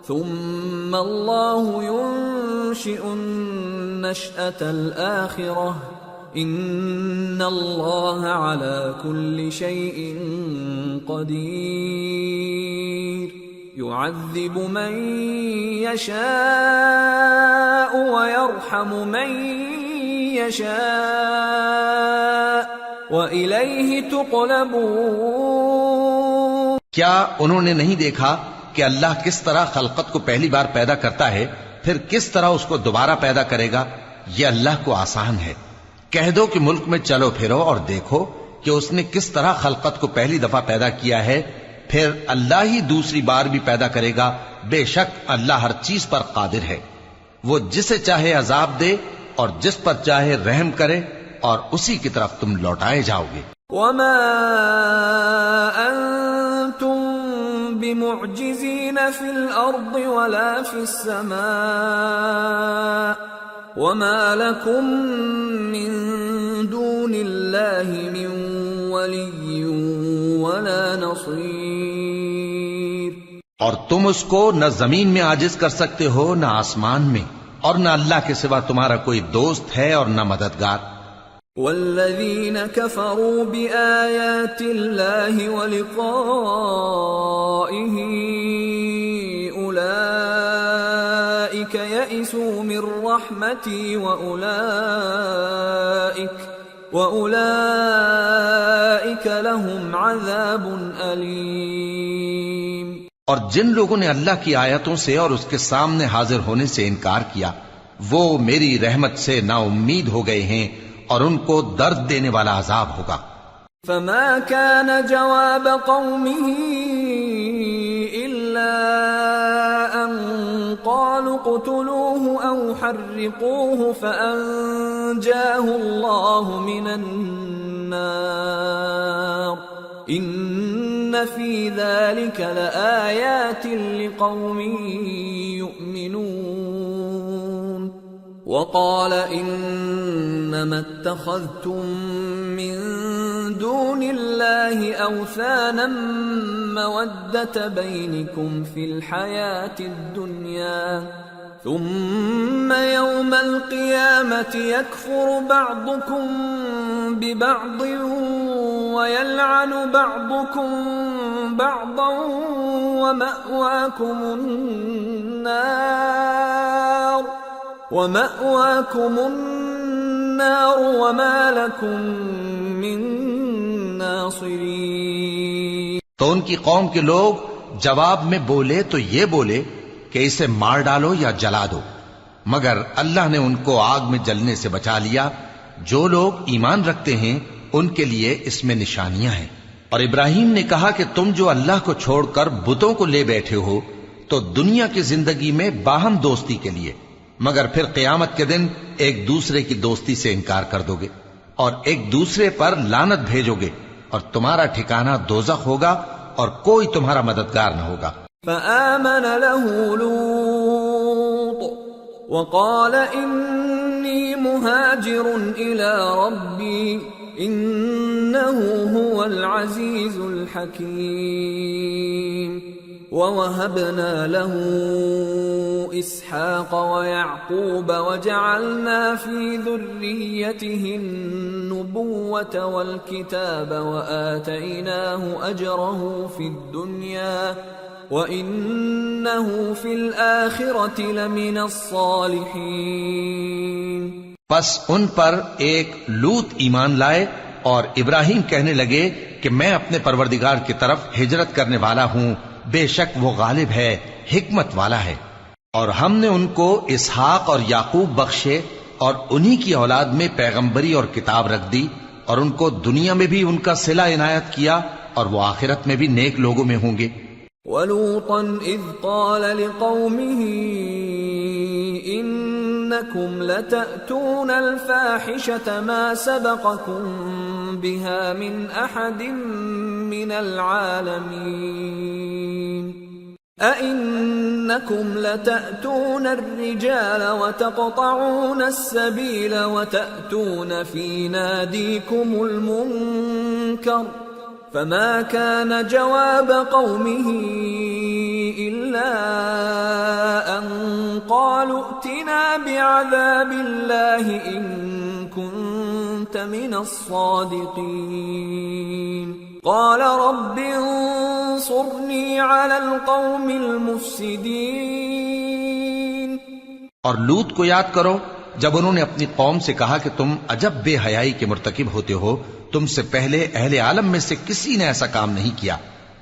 ثم الله ينشئ النشأة الآخرة ان اللہ علی کل شیء قدیر یعذب من یشاء ویرحم من یشاء وإلیہ تقلبون۔ کیا انہوں نے نہیں دیکھا کہ اللہ کس طرح خلقت کو پہلی بار پیدا کرتا ہے، پھر کس طرح اس کو دوبارہ پیدا کرے گا؟ یہ اللہ کو آسان ہے۔ کہہ دو کہ ملک میں چلو پھرو اور دیکھو کہ اس نے کس طرح خلقت کو پہلی دفعہ پیدا کیا ہے، پھر اللہ ہی دوسری بار بھی پیدا کرے گا۔ بے شک اللہ ہر چیز پر قادر ہے، وہ جسے چاہے عذاب دے اور جس پر چاہے رحم کرے، اور اسی کی طرف تم لوٹائے جاؤ گے۔ وما انتم بمعجزین فی الارض ولا فی السماء وما لكم من دون اللہ من ولی ولا نصیر۔ اور تم اس کو نہ زمین میں عاجز کر سکتے ہو نہ آسمان میں، اور نہ اللہ کے سوا تمہارا کوئی دوست ہے اور نہ مددگار۔ والذین کفروا بآیات اللہ ولقائہ اولئک یئسوا من رحمتی وأولئک لهم عذاب علیم۔ اور جن لوگوں نے اللہ کی آیتوں سے اور اس کے سامنے حاضر ہونے سے انکار کیا، وہ میری رحمت سے نا امید ہو گئے ہیں، اور ان کو درد دینے والا عذاب ہوگا۔ فما كان جواب قومه إلا أن قالوا اقتلوه أو حرقوه فأنجاه الله من النار إن في ذلك لآيات لقوم يؤمنون۔ وقال انما اتخذتم من دون الله اوثانا مودة بينكم في الحياة الدنيا ثم يوم القيامة يكفر بعضكم ببعض ويلعن بعضكم بعضا ومأواكم النار وما لكم من ناصرین۔ تو ان کی قوم کے لوگ جواب میں بولے تو یہ بولے کہ اسے مار ڈالو یا جلا دو، مگر اللہ نے ان کو آگ میں جلنے سے بچا لیا۔ جو لوگ ایمان رکھتے ہیں ان کے لیے اس میں نشانیاں ہیں۔ اور ابراہیم نے کہا کہ تم جو اللہ کو چھوڑ کر بتوں کو لے بیٹھے ہو تو دنیا کی زندگی میں باہم دوستی کے لیے، مگر پھر قیامت کے دن ایک دوسرے کی دوستی سے انکار کر دو گے اور ایک دوسرے پر لعنت بھیجو گے، اور تمہارا ٹھکانہ دوزخ ہوگا اور کوئی تمہارا مددگار نہ ہوگا۔ فآمن له لوط وقال انی مہاجر الى ربی انه هو العزیز الحکیم۔ ووهبنا له اسحاق ويعقوب وجعلنا في ذريته النبوة والكتاب وآتيناه أجره في الدنيا وإنه في الآخرة لمن الصالحين۔ پس ان پر ایک لوط ایمان لائے، اور ابراہیم کہنے لگے کہ میں اپنے پروردگار کی طرف ہجرت کرنے والا ہوں، بے شک وہ غالب ہے، حکمت والا ہے۔ اور ہم نے ان کو اسحاق اور یعقوب بخشے اور انہی کی اولاد میں پیغمبری اور کتاب رکھ دی، اور ان کو دنیا میں بھی ان کا صلہ عنایت کیا، اور وہ آخرت میں بھی نیک لوگوں میں ہوں گے۔ وَلُوطًا إِذْ قَالَ لِقَوْمِهِ إِنَّكُمْ لَتَأْتُونَ الْفَاحِشَةَ مَا سَبَقَكُمْ بِهَا مِنْ أَحَدٍ مِّنَ الْعَالَمِينَ أَإِنَّكُمْ لَتَأْتُونَ الرِّجَالَ وَتَقْطَعُونَ السَّبِيلَ وَتَأْتُونَ فِي نَادِيكُمُ الْمُنكَرَ فما كان جواب قومه إلا أن قالوا ائتنا بعذاب الله إن كنت من الصادقين قال رب انصرني على القوم المفسدين۔ اور لوط کو یاد کرو جب انہوں نے اپنی قوم سے کہا کہ تم عجب بے حیائی کے مرتکب ہوتے ہو، تم سے پہلے اہل عالم میں سے کسی نے ایسا کام نہیں کیا۔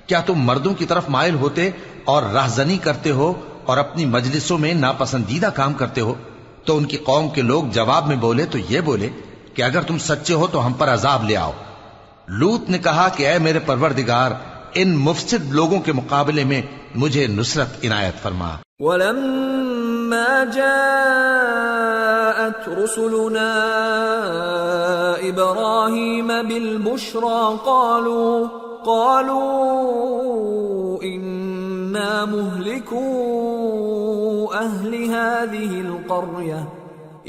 کیا تم مردوں کی طرف مائل ہوتے اور راہزنی کرتے ہو اور اپنی مجلسوں میں ناپسندیدہ کام کرتے ہو؟ تو ان کی قوم کے لوگ جواب میں بولے تو یہ بولے کہ اگر تم سچے ہو تو ہم پر عذاب لے آؤ۔ لوط نے کہا کہ اے میرے پروردگار، ان مفسد لوگوں کے مقابلے میں مجھے نصرت عنایت فرما۔ وَلَمَّا جَاءَتْ رُسُلُنَا إِبْرَاهِيمَ بِالْبُشْرَى قَالُوا إِنَّا مُهْلِكُو أَهْلِ هَذِهِ الْقَرْيَةِ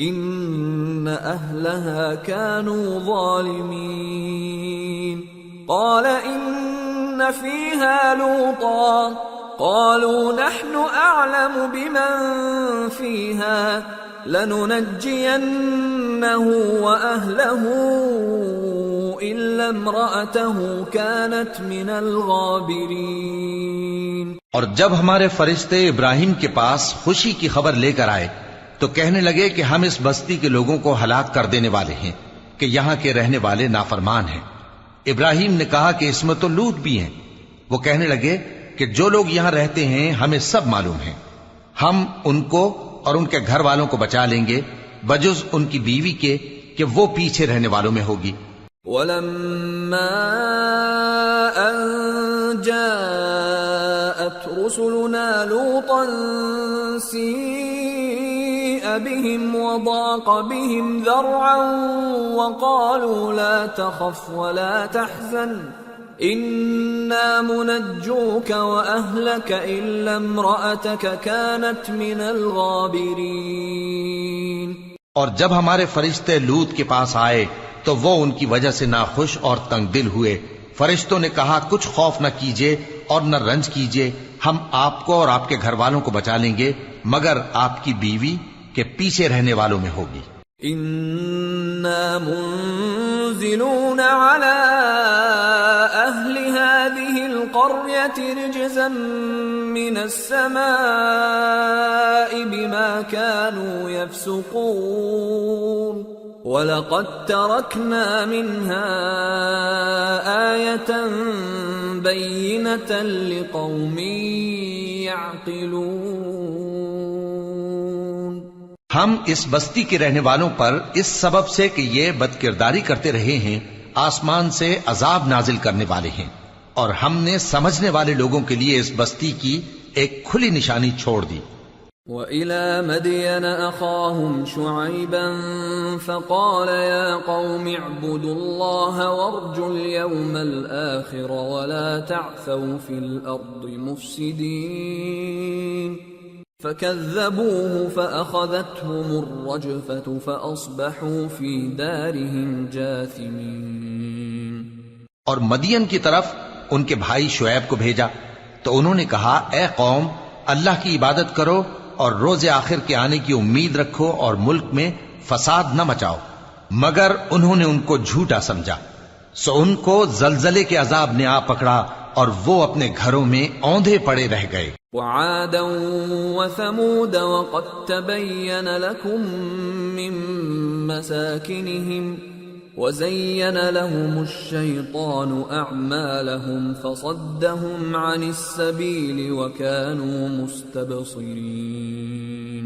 إِنَّ أَهْلَهَا كَانُوا ظَالِمِينَ قَالَ إِنَّ فِيهَا لُوطًا قالوا نحن أعلم بمن فيها لننجينه وأهله إلا امرأته كانت من الغابرين۔ اور جب ہمارے فرشتے ابراہیم کے پاس خوشی کی خبر لے کر آئے تو کہنے لگے کہ ہم اس بستی کے لوگوں کو ہلاک کر دینے والے ہیں کہ یہاں کے رہنے والے نافرمان ہیں۔ ابراہیم نے کہا کہ اس میں تو لوط بھی ہیں۔ وہ کہنے لگے کہ جو لوگ یہاں رہتے ہیں ہمیں سب معلوم ہیں، ہم ان کو اور ان کے گھر والوں کو بچا لیں گے بجز ان کی بیوی کے کہ وہ پیچھے رہنے والوں میں ہوگی۔ وَلَمَّا أَن جَاءَتْ رُسُلُنَا لُوطًا سِيءَ بِهِمْ وَضَاقَ بِهِمْ ذَرْعًا وَقَالُوا لَا تَخَفْ وَلَا تَحْزَنْ إِنَّا مُنَجُّوكَ وَأَهْلَكَ إِلَّا امْرَأَتَكَ كَانَتْ مِنَ الْغَابِرِينَ۔ اور جب ہمارے فرشتے لوط کے پاس آئے تو وہ ان کی وجہ سے ناخوش اور تنگ دل ہوئے۔ فرشتوں نے کہا کچھ خوف نہ کیجیے اور نہ رنج کیجیے، ہم آپ کو اور آپ کے گھر والوں کو بچا لیں گے مگر آپ کی بیوی کے پیچھے رہنے والوں میں ہوگی۔ إِنَّا مُنزِلُونَ عَلَىٰ أَهْلِ هَٰذِهِ الْقَرْيَةِ رِجْزًا مِّنَ السَّمَاءِ بِمَا كَانُوا يَفْسُقُونَ وَلَقَدْ تَرَكْنَا مِنْهَا آيَةً بَيِّنَةً لِقَوْمٍ يَعْقِلُونَ۔ ہم اس بستی کے رہنے والوں پر اس سبب سے کہ یہ بدکرداری کرتے رہے ہیں آسمان سے عذاب نازل کرنے والے ہیں، اور ہم نے سمجھنے والے لوگوں کے لیے اس بستی کی ایک کھلی نشانی چھوڑ دی۔ وَإِلَى مَدْيَنَ أَخَاهُمْ شُعَيْبًا فَقَالَ يَا قَوْمِ اعْبُدُوا اللَّهَ وَارْجُوا الْيَوْمَ الْآخِرَ وَلَا تَعْثَوْا فِي الْأَرْضِ مُفْسِدِينَ فَكَذَّبُوهُ فَأَخَذَتْهُمُ الرَّجْفَةُ فَأَصْبَحُوا فِي دَارِهِمْ جَاثِمِينَ۔ اور مدین کی طرف ان کے بھائی شعیب کو بھیجا تو انہوں نے کہا اے قوم، اللہ کی عبادت کرو اور روز آخر کے آنے کی امید رکھو اور ملک میں فساد نہ مچاؤ، مگر انہوں نے ان کو جھوٹا سمجھا، سو ان کو زلزلے کے عذاب نے آ پکڑا اور وہ اپنے گھروں میں اوندھے پڑے رہ گئے۔ وعادا وثمود وقد تبين لكم من مساكنهم وزين لهم الشيطان أعمالهم فصدهم عن السبيل وكانوا مستبصرين۔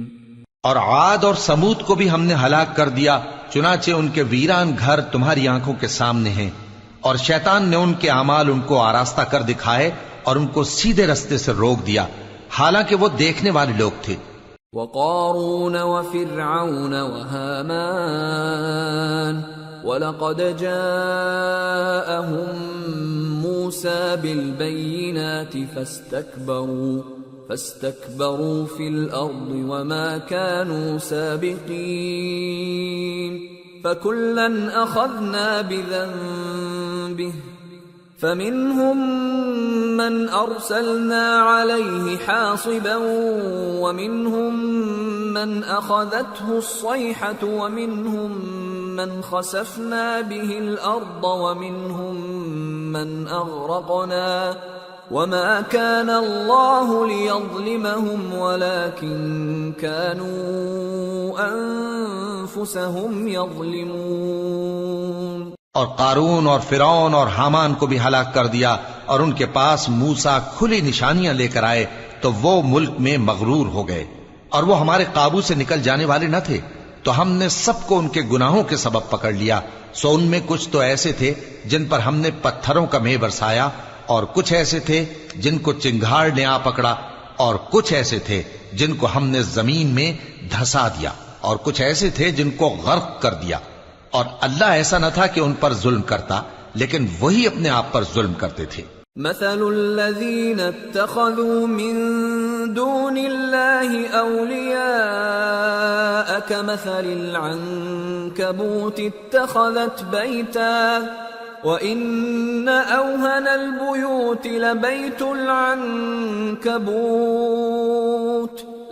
اور عاد اور سمود کو بھی ہم نے ہلاک کر دیا، چنانچہ ان کے ویران گھر تمہاری آنکھوں کے سامنے ہیں، اور شیطان نے ان کے اعمال ان کو آراستہ کر دکھائے اور ان کو سیدھے رستے سے روک دیا، حالانکہ وہ دیکھنے والے لوگ تھے۔ وقارون وفرعون وهامان وَلَقَدْ جَاءَهُم مُوسَى بِالْبَيِّنَاتِ فَاسْتَكْبَرُوا فِي الْأَرْضِ وَمَا كَانُوا سَابِقِينَ فَكُلًّا أَخَذْنَا بِذَنبِهِ فَمِنْهُمْ مَنْ أَرْسَلْنَا عَلَيْهِ حَاصِبًا وَمِنْهُمْ مَنْ أَخَذَتْهُ الصَّيْحَةُ وَمِنْهُمْ مَنْ خَسَفْنَا بِهِ الْأَرْضَ وَمِنْهُمْ مَنْ أَغْرَقْنَا وَمَا كَانَ اللَّهُ لِيَظْلِمَهُمْ وَلَكِنْ كَانُوا أَنفُسَهُمْ يَظْلِمُونَ۔ اور قارون اور فرعون اور حامان کو بھی ہلاک کر دیا، اور ان کے پاس موسیٰ کھلی نشانیاں لے کر آئے تو وہ ملک میں مغرور ہو گئے، اور وہ ہمارے قابو سے نکل جانے والے نہ تھے، تو ہم نے سب کو ان کے گناہوں کے سبب پکڑ لیا۔ سو ان میں کچھ تو ایسے تھے جن پر ہم نے پتھروں کا مے برسایا، اور کچھ ایسے تھے جن کو چنگھاڑ نے آ پکڑا، اور کچھ ایسے تھے جن کو ہم نے زمین میں دھسا دیا، اور کچھ ایسے تھے جن کو غرق کر دیا۔ اور اللہ ایسا نہ تھا کہ ان پر ظلم کرتا، لیکن وہی اپنے آپ پر ظلم کرتے تھے۔ مثل الذين اتخذوا من دون الله أولياء كمثل العنكبوت اتخذت بيتا وإن أوهن البيوت لبيت العنكبوت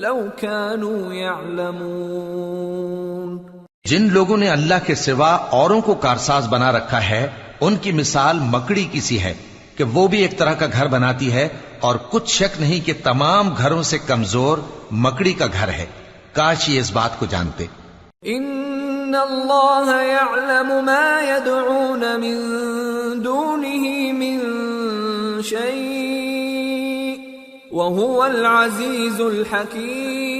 لو كانوا يعلمون۔ جن لوگوں نے اللہ کے سوا اوروں کو کارساز بنا رکھا ہے، ان کی مثال مکڑی کی سی ہے کہ وہ بھی ایک طرح کا گھر بناتی ہے، اور کچھ شک نہیں کہ تمام گھروں سے کمزور مکڑی کا گھر ہے۔ کاش یہ اس بات کو جانتے۔ ان اللہ یعلم ما يدعون من دونه من شیء وهو العزیز الحکیم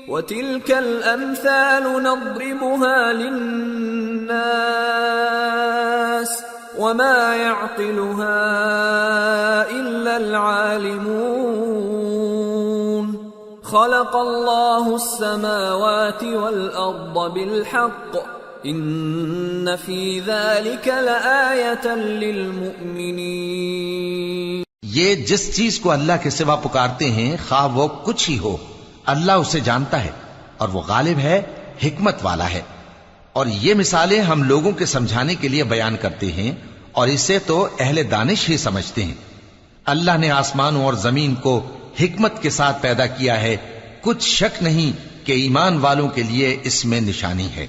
وتلك الامثال نضربها للناس وما يعقلها إلا العالمون۔ خلق الله السماوات والأرض بالحق إن في ذلك لآية للمؤمنين۔ یہ جس چیز کو اللہ کے سوا پکارتے ہیں، خواہ وہ کچھ ہی ہو، اللہ اسے جانتا ہے، اور وہ غالب ہے، حکمت والا ہے۔ اور یہ مثالیں ہم لوگوں کے سمجھانے کے لیے بیان کرتے ہیں، اور اسے تو اہل دانش ہی سمجھتے ہیں۔ اللہ نے آسمانوں اور زمین کو حکمت کے ساتھ پیدا کیا ہے، کچھ شک نہیں کہ ایمان والوں کے لیے اس میں نشانی ہے۔